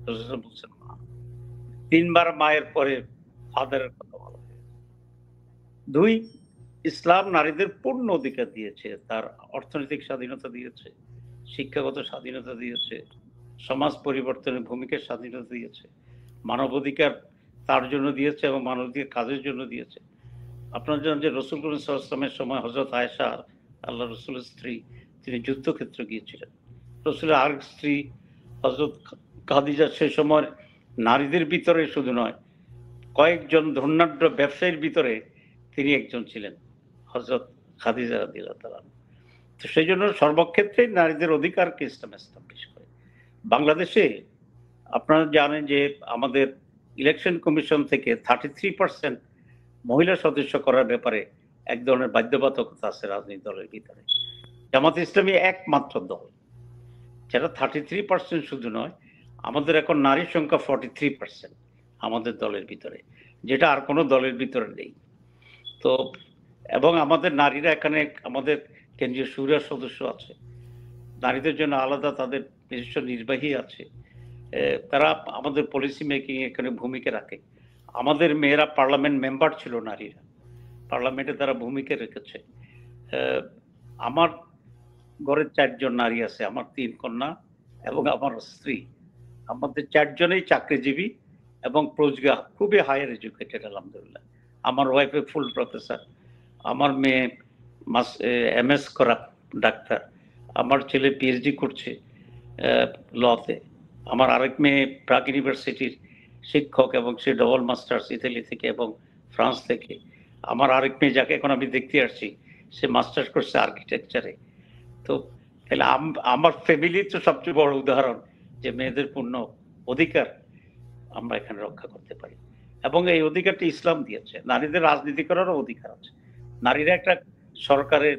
রাসূল ইসলাম বলছেন মা। 3 বার মায়ের পরে ফাদারের কথা বলা হয়েছে। 2, ইসলাম নারীদের পূর্ণ অধিকার দিয়েছে, তার অর্থনৈতিক স্বাধীনতা দিয়েছে, শিক্ষাগত স্বাধীনতা দিয়েছে, সমাজ পরিবর্তনের ভূমিকার স্বাধীনতা দিয়েছে, মানবাধিকার তার জন্য দিয়েছে এবং মানবাধিকার কাজের জন্য দিয়েছে। আপনারা জানেন যে রাসূল করিম সাল্লাল্লাহু আলাইহি ওয়াসাল্লামের সময় হযরত আয়েশা, আল্লাহ রাসূলের স্ত্রী, তিনি যুদ্ধক্ষেত্রে গিয়েছিলেন। রাসূলের আরেক স্ত্রী হযরত খাদিজা সেই সময় নারীদের ভিতরে শুধু নয়, কয়েকজন ধনাঢ্য ব্যবসায়ীর ভিতরে তিনি একজন ছিলেন, হযরত খাদিজা রাদিয়াল্লাহু তাআলা। তো সেই জন্য সর্বক্ষেত্রে নারীদের অধিকারকে ইসলাম এস্টাবলিশ করে। বাংলাদেশে আপনারা জানেন যে আমাদের ইলেকশন কমিশন থেকে 33% মহিলা সদস্য করার ব্যাপারে এক ধরনের বাধ্যবাধকতা আছে রাজনৈতিক দলের ভিতরে। জামাত ইসলামী একমাত্র দল যারা 33% শুধু নয়, আমাদের এখন নারীর সংখ্যা 43% আমাদের দলের ভিতরে, যেটা আর কোনো দলের ভিতরে নেই। তো এবং আমাদের নারীরা এখানে আমাদের কেন্দ্রীয় শুরার সদস্য আছে, নারীদের জন্য আলাদা তাদের নিজস্ব নির্বাহী আছে, তারা আমাদের পলিসি মেকিং এখানে ভূমিকা রাখে। আমাদের মেয়েরা পার্লামেন্ট মেম্বার ছিল, নারীরা পার্লামেন্টে তারা ভূমিকা রেখেছে। আমার ঘরে 4 জন নারী আছে, আমার 3 কন্যা এবং আমার স্ত্রী। আমাদের 4 জনেই চাকরিজীবী এবং প্রজ্ঞা খুবই হায়ার এডুকেটেড আলহামদুলিল্লাহ। আমার ওয়াইফ ফুল প্রফেসর, আমার মেয়ে MS করা ডাক্তার, আমার ছেলে PhD করছে লতে, আমার আরেক মেয়ে প্রাগ ইউনিভার্সিটির শিক্ষক এবং সে ডবল মাস্টার্স ইতালি থেকে এবং ফ্রান্স থেকে। আমার আরেক মেয়ে যাকে এখন আমি দেখতে আসছি, সে মাস্টার্স করছে আর্কিটেকচারে। তো তাহলে আমার ফ্যামিলি তো সবচেয়ে বড় উদাহরণ যে মেয়েদের পূর্ণ অধিকার আমরা এখানে রক্ষা করতে পারি, এবং এই অধিকারটি ইসলাম দিয়েছে। নারীদের রাজনীতি করারও অধিকার আছে। নারীরা একটা সরকারের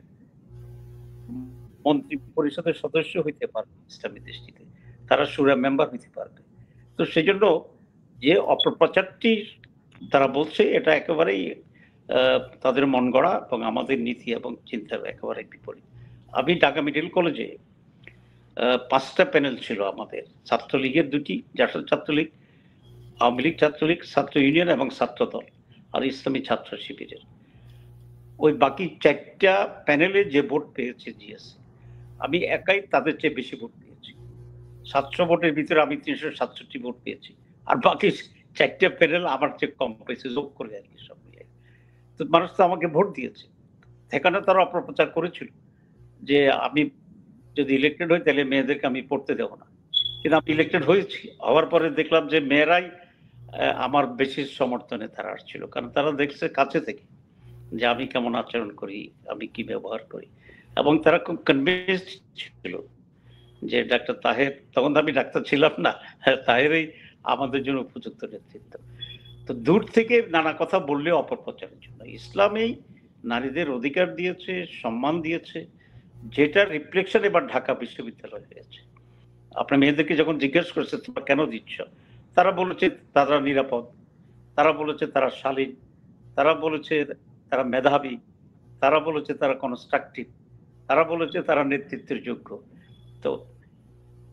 মন্ত্রী পরিষদের সদস্য হইতে পারবে ইসলামী দৃষ্টিতে, তারা শুরা মেম্বার হইতে পারবে। তো সেই জন্য যে অপপ্রচারটি তারা বলছে, এটা একেবারেই তাদের মন গড়া এবং আমাদের নীতি এবং চিন্তার একেবারে বিপরীত। আমি ঢাকা মিডল কলেজে 5টা প্যানেল ছিল আমাদের, ছাত্রলীগের 2টি, জাতীয় ছাত্রলীগ, আওয়ামী লীগ ছাত্রলীগ, ছাত্র ইউনিয়ন এবং ছাত্র দল, আর ইসলামী ছাত্র শিবিরের। ওই বাকি 4টা প্যানেলে যে ভোট পেয়েছে জিএস, আমি একাই তাদের চেয়ে বেশি ভোট পেয়েছি। 700 ভোটের ভিতরে আমি 367 ভোট পেয়েছি, আর বাকি 4টা প্যানেল আমার চেয়ে কম পেয়েছে, যোগ করে আর কি সব মিলে। তো মানুষ তো আমাকে ভোট দিয়েছে, সেখানে তারা অপপ্রচার করেছিল যে আমি যদি ইলেক্টেড হই তাহলে মেয়েদেরকে আমি পড়তে দেবো না। কিন্তু আমি ইলেক্টেড হয়েছি, হওয়ার পরে দেখলাম যে মেয়েরাই আমার বেশি সমর্থনে তারা আসছিল, কারণ তারা দেখছে কাছে থেকে যে আমি কেমন আচরণ করি, আমি কি ব্যবহার করি, এবং তারা খুব কনভিন্সড ছিল যে ডাক্তার তাহের, তখন তো আমি ডাক্তার ছিলাম না, তাহেরই আমাদের জন্য উপযুক্ত নেতৃত্ব। তো দূর থেকে নানা কথা বললে অপপ্রচারের জন্য। ইসলামেই নারীদের অধিকার দিয়েছে, সম্মান দিয়েছে, যেটা রিফ্লেকশন এবার ঢাকা বিশ্ববিদ্যালয়ে হয়েছে। আপনার মেয়েদেরকে যখন জিজ্ঞেস করছে তোমরা কেন দিচ্ছ, তারা বলেছে তারা নিরাপদ, তারা বলেছে তারা শালীন, তারা বলেছে তারা মেধাবী, তারা বলেছে তারা কনস্ট্রাকটিভ, তারা বলেছে তারা নেতৃত্বের যোগ্য। তো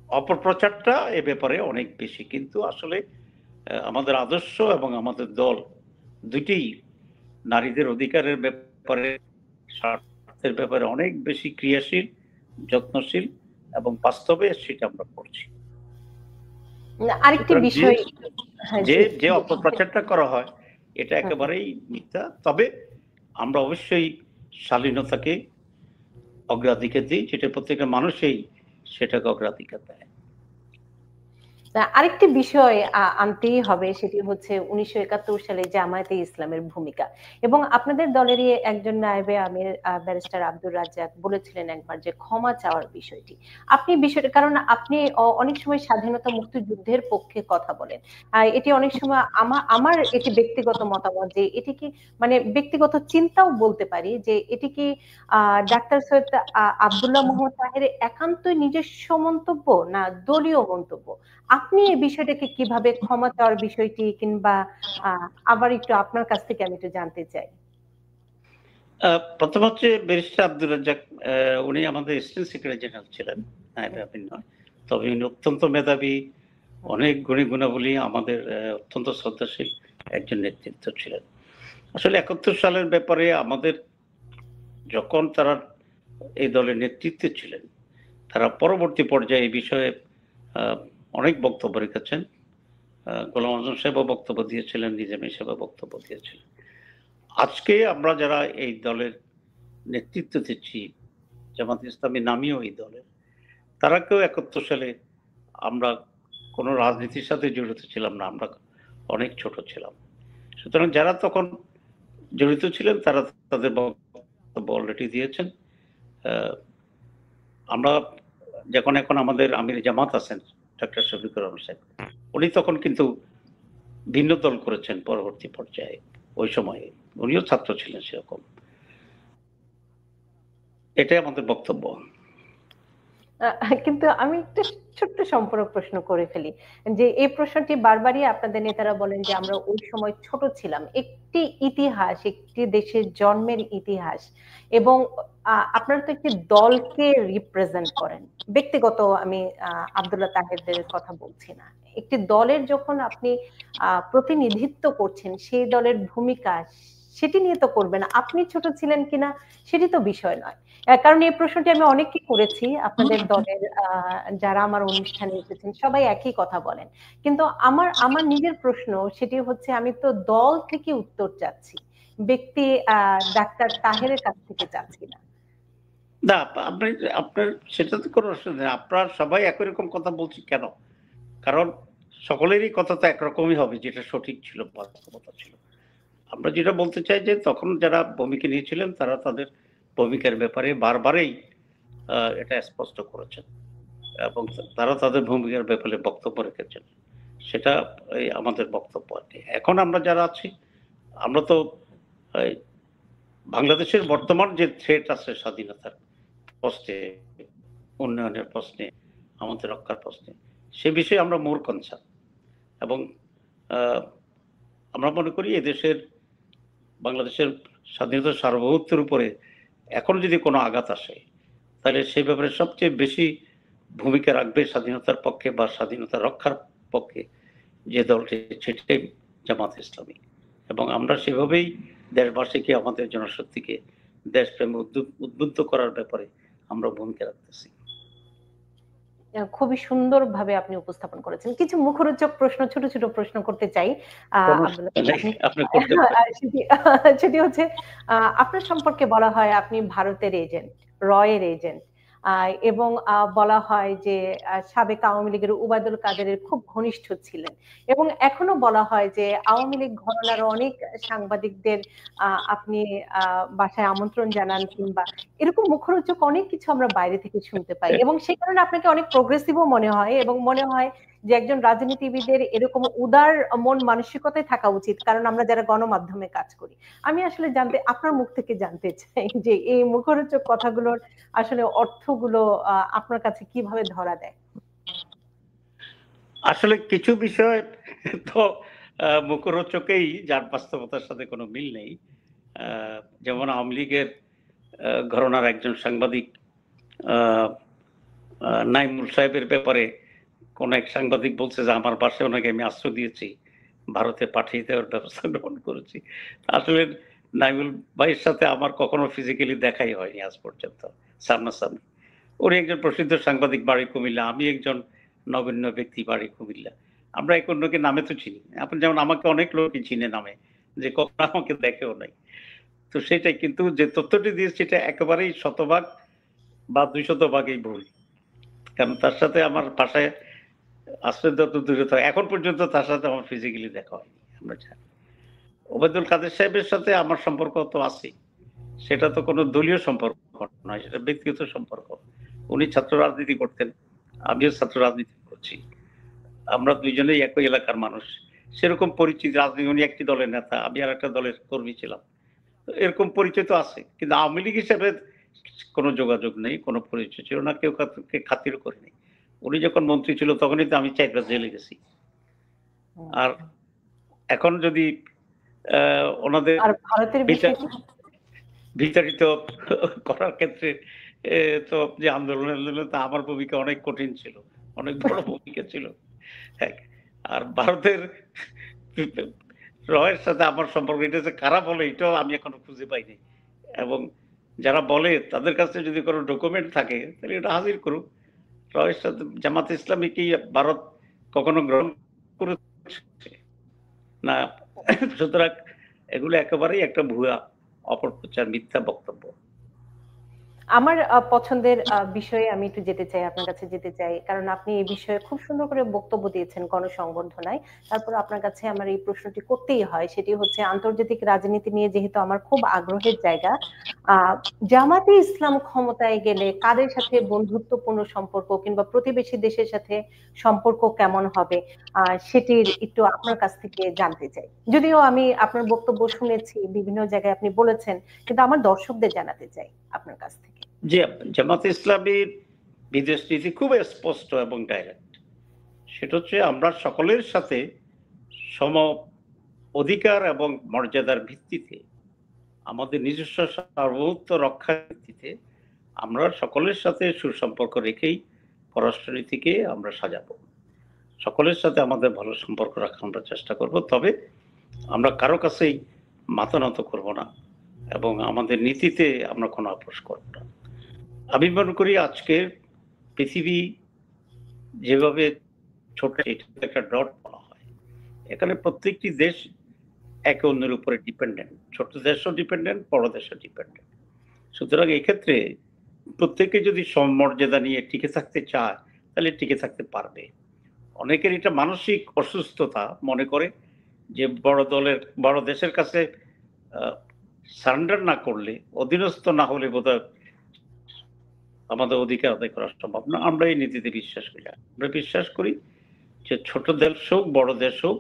অপপ্রচারটা এ ব্যাপারে অনেক বেশি, কিন্তু আসলে আমাদের আদর্শ এবং আমাদের দল দুটিই নারীদের অধিকারের ব্যাপারে, স্বার্থের ব্যাপারে অনেক বেশি ক্রিয়াশীল, যত্নশীল এবং বাস্তবে সেটা আমরা করছি। আরেকটি বিষয়, হ্যাঁ যে জি যে অপপ্রচারটা করা হয় এটা একেবারেই মিথ্যা। তবে আমরা অবশ্যই শালীনতাকে অগ্রাধিকার দিই, যেটা প্রত্যেকটা মানুষই সেটাকে অগ্রাধিকার দেয়। আরেকটি বিষয় আনতেই হবে, সেটি হচ্ছে 1971 সালে জামায়াতে ইসলামের ভূমিকা। এবং আপনাদের দলেরই একজন নায়েবে আমির ব্যারিস্টার আব্দুর রাজ্জাক বলেছিলেন একবার যে ক্ষমা চাওয়ার বিষয়টি। আপনি বিষয়টা, কারণ আপনি অনেক সময় স্বাধীনতা মুক্তিযুদ্ধের পক্ষে কথা বলেন। এটি অনেক সময় আমার এটি ব্যক্তিগত মতামত যে এটি কি মানে ব্যক্তিগত চিন্তাও বলতে পারি যে এটি কি ডাক্তার সৈয়দ আব্দুল্লাহ মোহাম্মদ তাহেরের একান্তই নিজস্ব মন্তব্য না দলীয় মন্তব্য? আপনি এই বিষয়টাকে কিভাবে, ক্ষমা চাওয়ার বিষয়টি, কিংবা আবার একটু আপনার কাছ থেকে আমি একটু জানতে চাই। প্রথম হচ্ছে ব্যারিস্টার আব্দুর রাজ্জাক, উনি আমাদের অ্যাসিস্ট্যান্ট সেক্রেটারি জেনারেল ছিলেন, নায়েবে আমির নয়। তবে উনি অত্যন্ত মেধাবী, অনেক গুণী গুণাবলী, আমাদের অত্যন্ত শ্রদ্ধাশীল একজন নেতৃত্ব ছিলেন। আসলে 71 সালের ব্যাপারে আমাদের, যখন তারা এই দলের নেতৃত্বে ছিলেন, তারা পরবর্তী পর্যায়ে এই বিষয়ে অনেক বক্তব্য রেখেছেন। গোলাম আজম সাহেবও বক্তব্য দিয়েছিলেন, নিজামী সাহেবও বক্তব্য দিয়েছিলেন। আজকে আমরা যারা এই দলের নেতৃত্ব দিচ্ছি, জামাত ইসলামী নামীয় এই দলের, তারা কেউ 71 সালে আমরা কোনো রাজনীতির সাথে জড়িত ছিলাম না, আমরা অনেক ছোট ছিলাম। সুতরাং যারা তখন জড়িত ছিলেন তারা তাদের বক্তব্য অলরেডি দিয়েছেন। আমরা যখন এখন আমাদের আমির জামাত আছেন ডক্টর শফিকুর রহমান সাহেব, উনি তখন কিন্তু ভিন্ন দল করেছেন পরবর্তী পর্যায়ে। ওই সময়ে উনিও ছাত্র ছিলেন সেরকম। এটাই আমাদের বক্তব্য। কিন্তু আমি একটা ছোট্ট সম্পূরক প্রশ্ন করে ফেলি, যে এই প্রশ্নটি বারবারই আপনাদের নেতারা বলেন যে আমরা ওই সময় ছোট ছিলাম। একটি ইতিহাস, একটি দেশের জন্মের ইতিহাস, এবং আপনারা তো একটি দলকে রিপ্রেজেন্ট করেন। ব্যক্তিগত আমি আব্দুল্লাহ তাহেরদের কথা বলছি না। একটি দলের যখন আপনি প্রতিনিধিত্ব করছেন, সেই দলের ভূমিকা সেটি নিয়ে তো করবেন। আপনি ছোট ছিলেন কিনা সেটি তো বিষয় নয়। কারণ এই প্রশ্নটি আমি অনেককে করেছি, আপনাদের দলের যারা আমার অনুষ্ঠানে এসেছেন সবাই একই কথা বলেন। কিন্তু আমার আমার নিজের প্রশ্ন সেটি হচ্ছে, আমি তো দল থেকে উত্তর চাচ্ছি, ব্যক্তি ডাক্তার তাহেরের কাছ থেকে চাচ্ছি না। না, আপনি আপনার সেটাতে কোনো অসুবিধা নেই। আপনারা সবাই একই রকম কথা বলছি কেন? কারণ সকলেরই কথা তো একরকমই হবে, যেটা সঠিক ছিল, বাস্তবতা ছিল। আমরা যেটা বলতে চাই যে তখন যারা ভূমিকা নিয়েছিলেন তারা তাদের ভূমিকার ব্যাপারে বারবারই এটা স্পষ্ট করেছেন এবং তারা তাদের ভূমিকার ব্যাপারে বক্তব্য রেখেছেন। সেটা আমাদের বক্তব্য আর কি। এখন আমরা যারা আছি, আমরা তো বাংলাদেশের বর্তমান যে থ্রেট আছে স্বাধীনতার প্রশ্নে, উন্নয়নের প্রশ্নে, আমাদের রক্ষার প্রশ্নে, সে বিষয়ে আমরা মোর কনসার্ন। এবং আমরা মনে করি এদেশের, বাংলাদেশের স্বাধীনতার সার্বভৌমত্বের উপরে এখন যদি কোনো আঘাত আসে, তাহলে সেই ব্যাপারে সবচেয়ে বেশি ভূমিকা রাখবে স্বাধীনতার পক্ষে বা স্বাধীনতা রক্ষার পক্ষে যে দলটি, সেটাই জামাত ইসলামী। এবং আমরা সেভাবেই দেশবাসীকে, আমাদের জনশক্তিকে দেশপ্রেমে উদ্বুদ্ধ করার ব্যাপারে আমরা ভূমিকা রাখতেছি। খুবই সুন্দরভাবে আপনি উপস্থাপন করেছেন। কিছু মুখরোচক প্রশ্ন, ছোট ছোট প্রশ্ন করতে চাই আপনি করতে পারেন। সেটি হচ্ছে, আপনার সম্পর্কে বলা হয় আপনি ভারতের এজেন্ট, র এর এজেন্ট, এবং বলা হয় যে সাবেক আওয়ামী লীগের উবায়দুল কাদেরের খুব ঘনিষ্ঠ ছিলেন, এবং এখনো বলা হয় যে আওয়ামী লীগ ঘরানার অনেক সাংবাদিকদের আপনি বাসায় আমন্ত্রণ জানান, কিংবা এরকম মুখরোচক অনেক কিছু আমরা বাইরে থেকে শুনতে পাই, এবং সে কারণে আপনাকে অনেক প্রোগ্রেসিভও মনে হয়, এবং মনে হয় যে একজন রাজনীতিবিদের এরকম উদার মন মানসিকতায় থাকা উচিত, কারণ আমরা যারা গণমাধ্যমে কাজ করি। আমি আসলে আপনার মুখ থেকে জানতে চাই যে এই মুখরোচক কথাগুলোর আসলে অর্থগুলো আপনার কাছে কিভাবে ধরা দেয়। আসলে কিছু বিষয় তো মুখরোচকেই, যার বাস্তবতার সাথে কোনো মিল নেই। যেমন আওয়ামী লীগের ঘরানার একজন সাংবাদিক নাইমুল সাহেবের ব্যাপারে কোন এক সাংবাদিক বলছে যে আমার বাসায় ওনাকে আমি আশ্রয় দিয়েছি, ভারতে পাঠিয়ে দেওয়ার ব্যবস্থা গ্রহণ করেছি। আসলে নাইমুল ভাইয়ের সাথে আমার কখনো ফিজিক্যালি দেখাই হয়নি আজ পর্যন্ত সামনাসামনি। উনি একজন প্রসিদ্ধ সাংবাদিক, বাড়ি কুমিল্লা, আমি একজন নগণ্য ব্যক্তি, বাড়ি কুমিল্লা। আমরা এক অন্যকে নামে তো চিনি। আপনি যেমন আমাকে অনেক লোকই চিনে নামে, যে কখনো আমাকে দেখেও নাই। তো সেটাই, কিন্তু যে তথ্যটি দিয়েছি এটা একেবারেই শতভাগ বা 200 ভুল। কারণ তার সাথে আমার বাসায় আশ্রয় দেওয়া তো দূরে থাকে, এখন পর্যন্ত তার সাথে আমার ফিজিক্যালি দেখা হয়নি। আমরা জানি ওবায়দুল কাদের সাহেবের সাথে আমার সম্পর্ক তো আছেই, সেটা তো কোনো দলীয় সম্পর্ক নয়, সেটা ব্যক্তিগত সম্পর্ক। উনি ছাত্র রাজনীতি করতেন, আমিও ছাত্র রাজনীতি করছি, আমরা দুইজনেই একই এলাকার মানুষ, সেরকম পরিচিতি। রাজনীতি, উনি একটি দলের নেতা, আমি আর একটা দলের কর্মী ছিলাম, এরকম পরিচয় তো আছে। কিন্তু আওয়ামী লীগ হিসেবে কোনো যোগাযোগ নেই, কোনো পরিচয় ছিল না, কেউ কাউকে খাতির করেনি। উনি যখন মন্ত্রী ছিল তখনই তো আমি 4 বার জেলে গেছি। আর এখন যদি ওনাদের আর ভারতের বিষয়টি বিতাড়িত করার ক্ষেত্রে তো যে আন্দোলন, তা আমার ভূমিকা অনেক কঠিন ছিল, অনেক বড় ভূমিকা ছিল। হ্যাঁ, আর ভারতের রয়ের সাথে আমার সম্পর্ক, এটা যে খারাপ হলো এটাও আমি এখনো খুঁজে পাইনি। এবং যারা বলে তাদের কাছে যদি কোনো ডকুমেন্ট থাকে তাহলে এটা হাজির করুক। রয়ের সাথে জামাতে ইসলামী কি ভারত কখনো গ্রহণ করেছে না? সুতরাং এগুলো একেবারেই একটা ভুয়া, অপপ্রচার, মিথ্যা বক্তব্য। আমার পছন্দের বিষয়ে আমি একটু যেতে চাই, আপনার কাছে যেতে চাই, কারণ আপনি এই বিষয়ে খুব সুন্দর করে বক্তব্য দিয়েছেন গণসংবর্ধনায়। তারপর আপনার কাছে আমার এই প্রশ্নটি করতেই হয়, সেটি হচ্ছে আন্তর্জাতিক রাজনীতি নিয়ে যেহেতু আমার খুব আগ্রহের জায়গা, জামাতে ইসলাম ক্ষমতায় গেলে কাদের সাথে বন্ধুত্বপূর্ণ সম্পর্ক কিংবা প্রতিবেশী দেশের সাথে সম্পর্ক কেমন হবে, সেটির একটু আপনার কাছ থেকে জানতে চাই। যদিও আমি আপনার বক্তব্য শুনেছি, বিভিন্ন জায়গায় আপনি বলেছেন, কিন্তু আমার দর্শকদের জানাতে চাই আপনার কাছ থেকে। যে জামাতে ইসলামীর বিদেশ নীতি খুব স্পষ্ট এবং ডাইরেক্ট। সেটা হচ্ছে আমরা সকলের সাথে সম অধিকার এবং মর্যাদার ভিত্তিতে, আমাদের নিজস্ব সার্বভৌমত্ব রক্ষার ভিত্তিতে আমরা সকলের সাথে সুসম্পর্ক রেখেই পররাষ্ট্রনীতিকে আমরা সাজাবো। সকলের সাথে আমাদের ভালো সম্পর্ক রাখার আমরা চেষ্টা করব, তবে আমরা কারো কাছেই মাথা নত করব না এবং আমাদের নীতিতে আমরা কোনো আপোষ করব না। আমি মনে করি আজকের পৃথিবী যেভাবে ছোট, একটা ডট বলা হয়, এখানে প্রত্যেকটি দেশ একে অন্যের উপরে ডিপেন্ডেন্ট, ছোট দেশও ডিপেন্ডেন্ট, বড় দেশও ডিপেন্ডেন্ট। সুতরাং এই ক্ষেত্রে প্রত্যেকে যদি সমমর্যাদা নিয়ে টিকে থাকতে চায় তাহলে টিকে থাকতে পারবে। অনেকের এটা মানসিক অসুস্থতা, মনে করে যে বড় দেশের কাছে সারেন্ডার না করলে, অধীনস্থ না হলে বোধহয় আমাদের অধিকার আদায় করা সম্ভব না। আমরা এই নীতিতে বিশ্বাস করি না। আমরা বিশ্বাস করি যে ছোট দেশ হোক বড় দেশ হোক,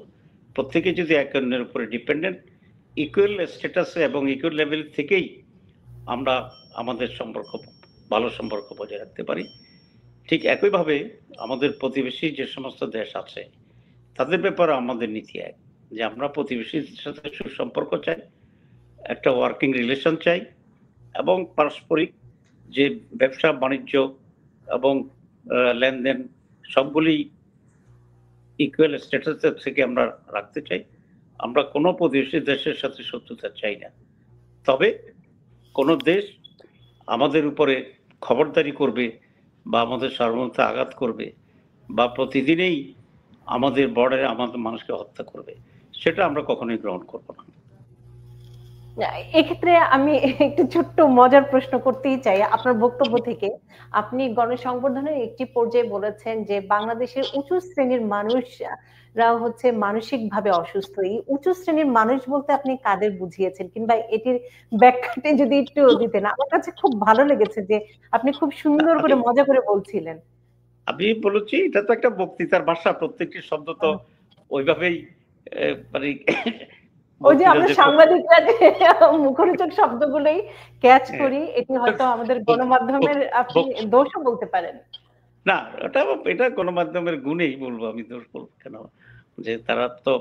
প্রত্যেকে যদি একে অন্যের উপরে ডিপেন্ডেন্ট, ইকুয়াল স্ট্যাটাসে এবং ইকুয়াল লেভেল থেকেই আমরা আমাদের সম্পর্ক, ভালো সম্পর্ক বজায় রাখতে পারি। ঠিক একইভাবে আমাদের প্রতিবেশী যে সমস্ত দেশ আছে তাদের ব্যাপারে আমাদের নীতি এক, যে আমরা প্রতিবেশীর সাথে সুসম্পর্ক চাই, একটা ওয়ার্কিং রিলেশন চাই, এবং পারস্পরিক যে ব্যবসা বাণিজ্য এবং লেনদেন সবগুলি ইকুয়াল স্ট্যাটাস থেকে আমরা রাখতে চাই। আমরা কোনো প্রতিবেশী দেশের সাথে শত্রুতা চাই না। তবে কোনো দেশ আমাদের উপরে খবরদারি করবে বা আমাদের সার্বভৌমত্বে আঘাত করবে বা প্রতিদিনেই আমাদের বর্ডারে আমাদের মানুষকে হত্যা করবে, সেটা আমরা কখনোই গ্রহণ করব না। এক্ষেত্রে আমি একটু ছোট্ট মজার প্রশ্ন করতেই চাই আপনার বক্তব্য থেকে। আপনি গণসংবর্ধনের একটি পর্যায়ে বলেছেন যে বাংলাদেশের উঁচু শ্রেণীর মানুষরা হচ্ছে মানসিকভাবে অসুস্থ। এই উঁচু শ্রেণীর মানুষ বলতে আপনি কাদের বুঝিয়েছেন, কিংবা এটির ব্যাখ্যাটি যদি একটু দিতেন। আমার কাছে খুব ভালো লেগেছে যে আপনি খুব সুন্দর করে মজা করে বলছিলেন। আমি বলেছি এটা তো একটা বক্তৃতার ভাষা, প্রত্যেকটি শব্দ তো ওইভাবেই মানে ওই যে আমরা সাংবাদিকরা যে মুখরোচক শব্দগুলোই ক্যাচ করি, এটি হয়তো আমাদের গণমাধ্যমের আপনি দোষও বলতে পারেন। না, এটা গণমাধ্যমের গুণেই বলবো, আমি দোষ বলবো কেন? যে তারা তো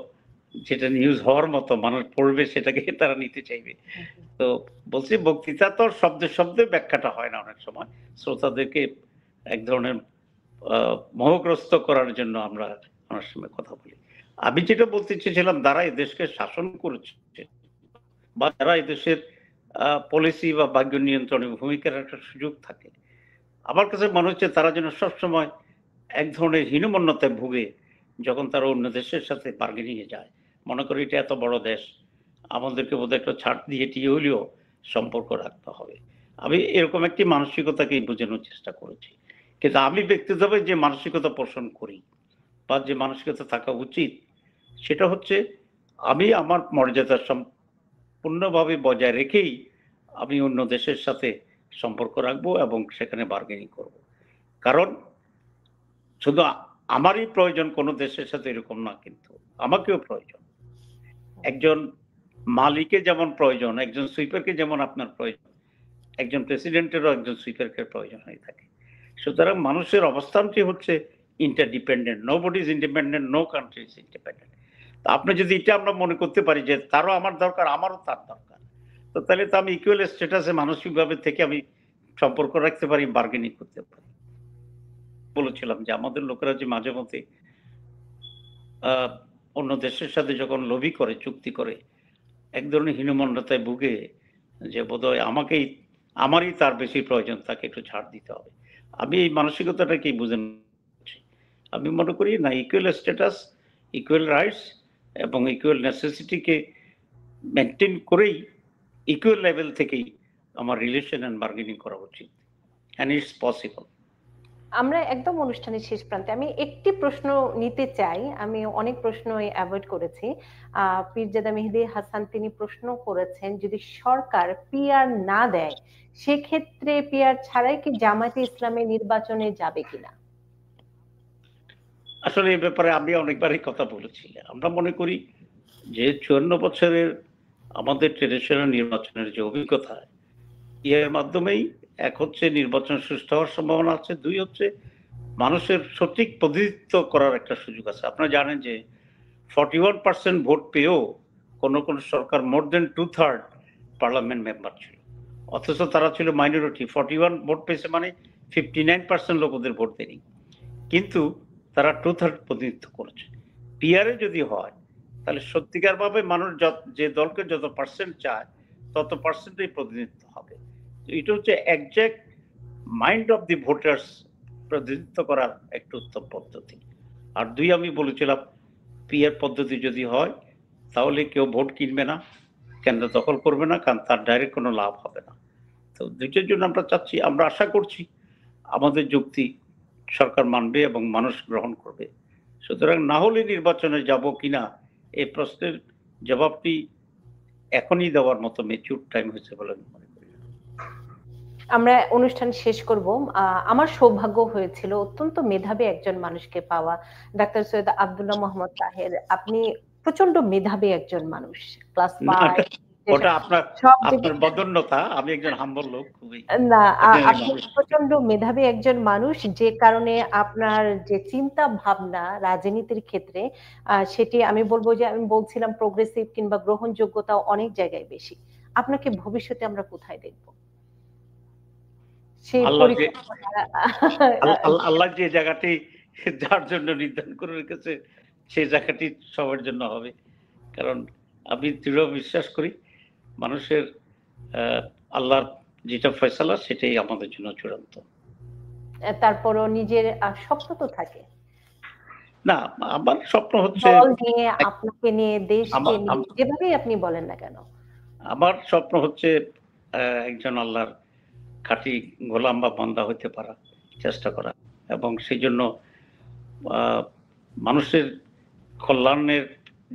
যেটা নিউজ হওয়ার মতো মানুষ পড়বে সেটাকে তারা নিতে চাইবে। তো বলছি বক্তৃতা তো শব্দে শব্দে ব্যাখ্যাটা হয় না অনেক সময়। শ্রোতাদেরকে এক ধরনের মোহগ্রস্ত করার জন্য আমরা অনেক সময় কথা বলি। আমি যেটা বলতে চেয়েছিলাম যারা এই দেশকে শাসন করছে বা যারা এই দেশের পলিসি বা ভাগ্য নিয়ন্ত্রণে ভূমিকার একটা সুযোগ থাকে। আমার কাছে মনে হচ্ছে তারা যেন সবসময় এক ধরনের হীনমন্যতায় ভুগে যখন তারা অন্য দেশের সাথে বার্গেনিং এ যায়। মনে করি এটা এত বড় দেশ, আমাদেরকে বোধহয় একটা ছাড় দিয়ে টিয়ে হলেও সম্পর্ক রাখতে হবে। আমি এরকম একটি মানসিকতাকেই বোঝানোর চেষ্টা করেছি। কিন্তু আমি ব্যক্তিগতভাবে যে মানসিকতা পোষণ করি বা যে মানসিকতা থাকা উচিত সেটা হচ্ছে আমি আমার মর্যাদা সম্পূর্ণভাবে বজায় রেখেই আমি অন্য দেশের সাথে সম্পর্ক রাখবো এবং সেখানে বার্গেনিং করব। কারণ শুধু আমারই প্রয়োজন কোনো দেশের সাথে এরকম না, কিন্তু আমাকেও প্রয়োজন। একজন মালিকের যেমন প্রয়োজন, একজন সুইপারকে যেমন আপনার প্রয়োজন, একজন প্রেসিডেন্টেরও একজন সুইপারকে প্রয়োজন হয়ে থাকে। সুতরাং মানুষের অবস্থানটি হচ্ছে interdependent. Nobody is independent, no country is independent. আমরা যদি এটা আমরা মনে করতে পারি যে তারও আমার দরকার, আমারও তার দরকার, তো তাহলে তো আমি ইকুয়াল স্ট্যাটাসে মানসিকভাবে থেকে আমি সম্পর্ক রাখতে পারি, বার্গেনিং করতে পারি। বলেছিলাম যে আমাদের লোকেরা যে মাঝে মধ্যে অন্য দেশের সাথে যখন লবি করে, চুক্তি করে, এক ধরনের হীনমন্যতায় ভুগে যে বোধহয় আমারই তার বেশি প্রয়োজন, তাকে একটু ছাড় দিতে হবে। আমি এই মানসিকতাটাকেই বুঝে আমি মনে করি না, ইকুয়াল স্ট্যাটাস, ইকুয়াল রাইটস এবং ইকুয়াল নেসেসিটিকে মেনটেন করেই ইকুয়াল লেভেল থেকেই আমার রিলেশন এন্ড বার্গেনিং করা উচিত, এন্ড ইটস পসিবল। আমরা একদম অনুষ্ঠানের শেষ প্রান্তে, আমি একটি প্রশ্ন নিতে চাই। আমি অনেক প্রশ্নই অ্যাভয়েড করেছি। পীরজাদা মেহেদী হাসান তিনি প্রশ্ন করেছেন, যদি সরকার পিআর না দেয় সেক্ষেত্রে পিআর ছাড়াই কি জামায়াতে ইসলামী নির্বাচনে যাবে কিনা? আসলে এই ব্যাপারে আমি অনেকবারই কথা বলেছি। আমরা মনে করি যে 54 বছরের আমাদের ট্রেডিশনাল নির্বাচনের যে অভিজ্ঞতা, এর মাধ্যমেই এক হচ্ছে নির্বাচন সুষ্ঠু হওয়ার সম্ভাবনা আছে, দুই হচ্ছে মানুষের সঠিক প্রতিনিধিত্ব করার একটা সুযোগ আছে। আপনারা জানেন যে 41% ভোট পেয়েও কোন কোন সরকার মোর দেন 2/3 পার্লামেন্ট মেম্বার ছিল, অথচ তারা ছিল মাইনরিটি। 41 ভোট পেয়েছে মানে 59% লোক ওদের ভোট দেয়নি, কিন্তু তারা 2/3 প্রতিনিধিত্ব করেছে। পিআরে যদি হয় তাহলে সত্যিকার ভাবে মানুষ যে দলকে যত পার্সেন্ট চায় তত পার্সেন্টেই প্রতিনিধিত্ব হবে। এটা হচ্ছে exact mind of the voters প্রতিনিধিত্ব করার একটা উত্তম পদ্ধতি। আর দুই, আমি বলেছিলাম পিআর পদ্ধতি যদি হয় তাহলে কেউ ভোট কিনবে না, কেন্দ্র দখল করবে না, কারণ তার ডাইরেক্ট কোনো লাভ হবে না। তো দুইটার জন্য আমরা চাচ্ছি, আমরা আশা করছি আমাদের যুক্তি সরকার মানবে এবং মানুষ গ্রহণ করবে। সুতরাং না হলে নির্বাচনে যাব কিনা এই প্রশ্নের জবাবটি এখনই দেওয়ার মতো ম্যাচিউর টাইম হয়েছে বলে আমি মনে করি। আমরা অনুষ্ঠান শেষ করব। আমার সৌভাগ্য হয়েছিল অত্যন্ত মেধাবী একজন মানুষকে পাওয়া, ডাক্তার সৈয়দ আব্দুল্লাহ মোহাম্মদ তাহের। আপনি প্রচন্ড মেধাবী একজন মানুষ, ক্লাস 5 ওটা আপনার সব আপনার বদন্যতা, আমি একজন হাম্বল লোক খুবই। না, আপনি প্রচন্ড মেধাবী একজন মানুষ, যে কারণে আপনার যে চিন্তা ভাবনা রাজনীতির ক্ষেত্রে সেটি আমি বলবো যে, আমি বলছিলাম প্রোগ্রেসিভ কিংবা গ্রহণযোগ্যতা অনেক জায়গায় বেশি। আপনাকে ভবিষ্যতে আমরা কোথায় দেখব? সেই আল্লাহ যে জায়গাটি যার জন্য নির্ধারণ করে রেখেছে সেই জায়গাটি সবার জন্য হবে। কারণ আমি দৃঢ় বিশ্বাস করি মানুষের আল্লাহর যেটা ফয়সালা সেটাই আমাদের জন্য চূড়ান্ত। তারপরও নিজের স্বপ্ন তো থাকে। না, আমার স্বপ্ন হচ্ছে দল নিয়ে, আপনাকে নিয়ে, দেশকে নিয়ে, যেভাবেই আপনি বলেন না কেন, আমার স্বপ্ন হচ্ছে একজন আল্লাহর খাঁটি গোলাম বা বান্দা হতে পারা, চেষ্টা করা, এবং সেই জন্য মানুষের কল্যাণের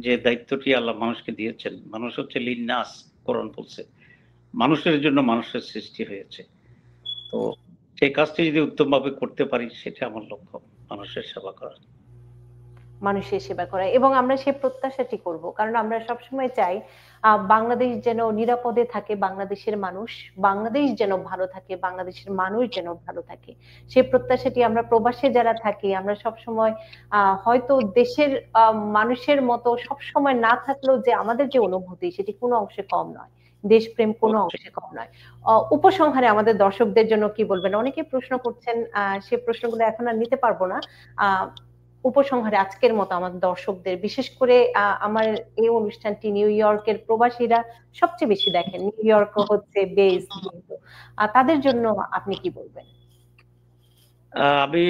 যে দায়িত্বটি আল্লাহ মানুষকে দিয়েছেন, মানুষ হচ্ছে লিন্নাস, কোরআন বলছে মানুষের জন্য মানুষের সৃষ্টি হয়েছে। তো সেই কাজটি যদি উত্তমভাবে করতে পারি সেটা আমার লক্ষ্য, মানুষের সেবা করা। মানুষের সেবা করা এবং আমরা সেই প্রত্যাশাটি করব। কারণ আমরা সবসময় চাই বাংলাদেশ যেন নিরাপদে থাকে, বাংলাদেশের মানুষ, বাংলাদেশ যেন ভালো থাকে, বাংলাদেশের মানুষ যেন ভালো থাকে। সেই প্রত্যাশাটি আমরা প্রবাসে যারা থাকি আমরা সবসময় হয়তো দেশের মানুষের মতো সবসময় না থাকলেও যে আমাদের যে অনুভূতি সেটি কোনো অংশে কম নয়। দেশপ্রেম কোনো অংশে কম নয়। উপসংহারে আমাদের দর্শকদের জন্য কি বলবেন? অনেকে প্রশ্ন করছেন, সে প্রশ্নগুলো এখন আর নিতে পারবো না। আহ উপসংহারে আজকের মতো আমাদের দর্শকদের, বিশেষ করে আমার এই অনুষ্ঠানটি নিউ ইয়র্কের প্রবাসীরা সবচেয়ে বেশি দেখেন, নিউ ইয়র্ক হচ্ছে বেস যেহেতু, তাদের জন্য আপনি কি বলবেন? আমি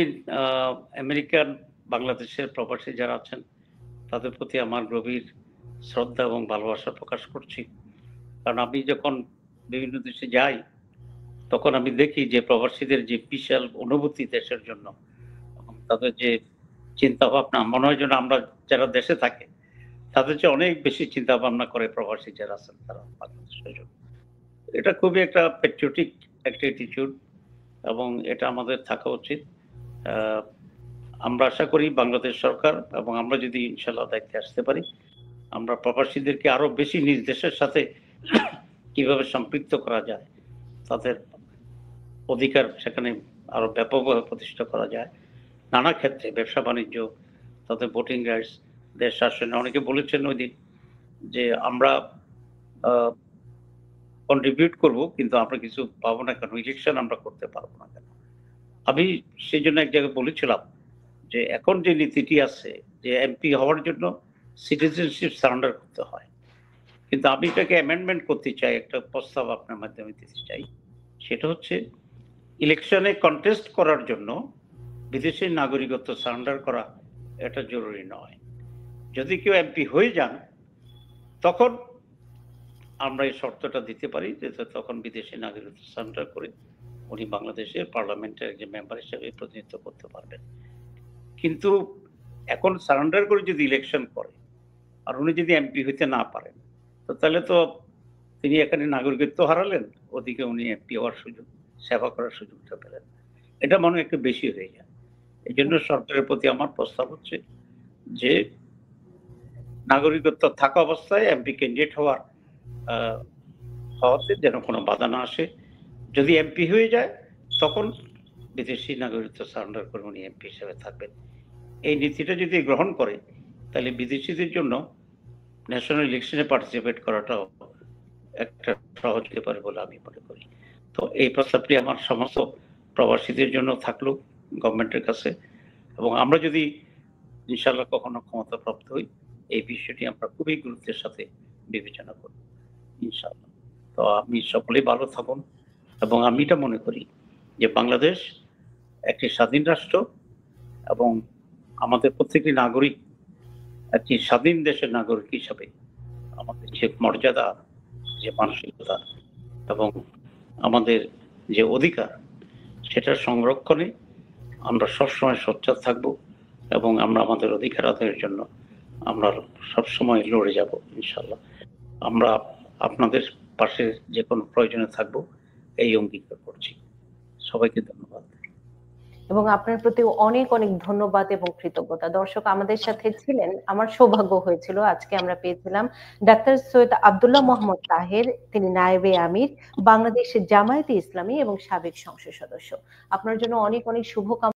আমেরিকান বাংলাদেশের প্রবাসী যারা আছেন তাদের প্রতি আমার গভীর শ্রদ্ধা এবং ভালোবাসা প্রকাশ করছি। কারণ আমি যখন বিভিন্ন দেশে যাই তখন আমি দেখি যে প্রবাসীদের যে বিশাল অনুভূতি দেশের জন্য, এবং তাদের যে চিন্তা ভাবনা, মনে হয় যেন আমরা যারা দেশে থাকে তাদের চেয়ে অনেক বেশি চিন্তা ভাবনা করে প্রবাসী যারা আছেন তারা বাংলাদেশের জন্য। এটা খুবই একটা প্যাট্রিয়টিক একটা অ্যাটিটিউড এবং এটা আমাদের থাকা উচিত। আহ, আমরা আশা করি বাংলাদেশ সরকার এবং আমরা যদি ইনশাল্লাহ দায়িত্বে আসতে পারি, আমরা প্রবাসীদেরকে আরো বেশি নিজ দেশের সাথে কিভাবে সম্পৃক্ত করা যায়, তাদের অধিকার সেখানে আরো ব্যাপকভাবে প্রতিষ্ঠা করা যায় নানা ক্ষেত্রে, ব্যবসা বাণিজ্য, তাদের ভোটিং রাইটস, দেশ শাসনে। অনেকে বলেছেন ওই দিন যে আমরা কন্ট্রিবিউট করব কিন্তু আমরা কিছু পাবো না কেন, ইলেকশন আমরা করতে পারবো না কেন। আমি সেই জন্য এক জায়গায় বলেছিলাম যে এখন যে নীতিটি আছে যে এমপি হওয়ার জন্য সিটিজেনশিপ সারেন্ডার করতে হয়, কিন্তু আমি এটাকে অ্যামেন্ডমেন্ট করতে চাই, একটা প্রস্তাব আপনার মাধ্যমে দিতে চাই। সেটা হচ্ছে ইলেকশনে কন্টেস্ট করার জন্য বিদেশি নাগরিকত্ব সারেন্ডার করা এটা জরুরি নয়। যদি কেউ এমপি হয়ে যান তখন আমরা এই শর্তটা দিতে পারি যে তখন বিদেশি নাগরিকত্ব সারেন্ডার করে উনি বাংলাদেশের পার্লামেন্টের একজন মেম্বার হিসেবে প্রতিনিধিত্ব করতে পারবেন। কিন্তু এখন সারেন্ডার করে যদি ইলেকশন করে আর উনি যদি এমপি হইতে না পারেন, তো তাহলে তো তিনি এখানে নাগরিকত্ব হারালেন, ওদিকে উনি এমপি হওয়ার সুযোগ, সেবা করার সুযোগটা পেলেন। এটা মনে হয় একটু বেশি হয়ে যায়। এই জন্য সরকারের প্রতি আমার প্রস্তাব হচ্ছে যে নাগরিকত্ব থাকা অবস্থায় এমপি ক্যান্ডিডেট হওয়াতে যেন কোনো বাধা না আসে। যদি এমপি হয়ে যায় তখন বিদেশি নাগরিকত্ব সারেন্ডার করে উনি এমপি হিসেবে থাকবেন। এই নীতিটা যদি গ্রহণ করে তাহলে বিদেশিদের জন্য ন্যাশনাল ইলেকশনে পার্টিসিপেট করাটাও একটা সহজ হতে পারে বলে আমি মনে করি। তো এই প্রস্তাবটি আমার সমস্ত প্রবাসীদের জন্য থাকলো গভর্নমেন্টের কাছে, এবং আমরা যদি ইনশাল্লাহ কখনো ক্ষমতা প্রাপ্ত হই এই বিষয়টি আমরা খুবই গুরুত্বের সাথে বিবেচনা করব ইনশাল্লাহ। তো আপনি সকলেই ভালো থাকুন, এবং আমি এটা মনে করি যে বাংলাদেশ একটি স্বাধীন রাষ্ট্র এবং আমাদের প্রত্যেকটি নাগরিক একটি স্বাধীন দেশের নাগরিক হিসাবে আমাদের যে মর্যাদা, যে মানসিকতা এবং আমাদের যে অধিকার, সেটার সংরক্ষণে আমরা সবসময় সোচ্চার থাকব এবং আমরা আমাদের অধিকার আদায়ের জন্য আমরা সবসময় লড়ে যাব ইনশাল্লাহ। আমরা আপনাদের পাশে যে কোনো প্রয়োজনে থাকব এই অঙ্গীকার করছি। সবাইকে ধন্যবাদ এবং আপনার প্রতি অনেক অনেক ধন্যবাদ এবং কৃতজ্ঞতা। দর্শক, আমাদের সাথে ছিলেন, আমার সৌভাগ্য হয়েছিল আজকে আমরা পেয়েছিলাম ডাক্তার সৈয়দ আব্দুল্লাহ মোহাম্মদ তাহের। তিনি নায়েবে আমির, বাংলাদেশ জামায়াতে ইসলামী এবং সাবেক সংসদ সদস্য। আপনার জন্য অনেক অনেক শুভকামনা।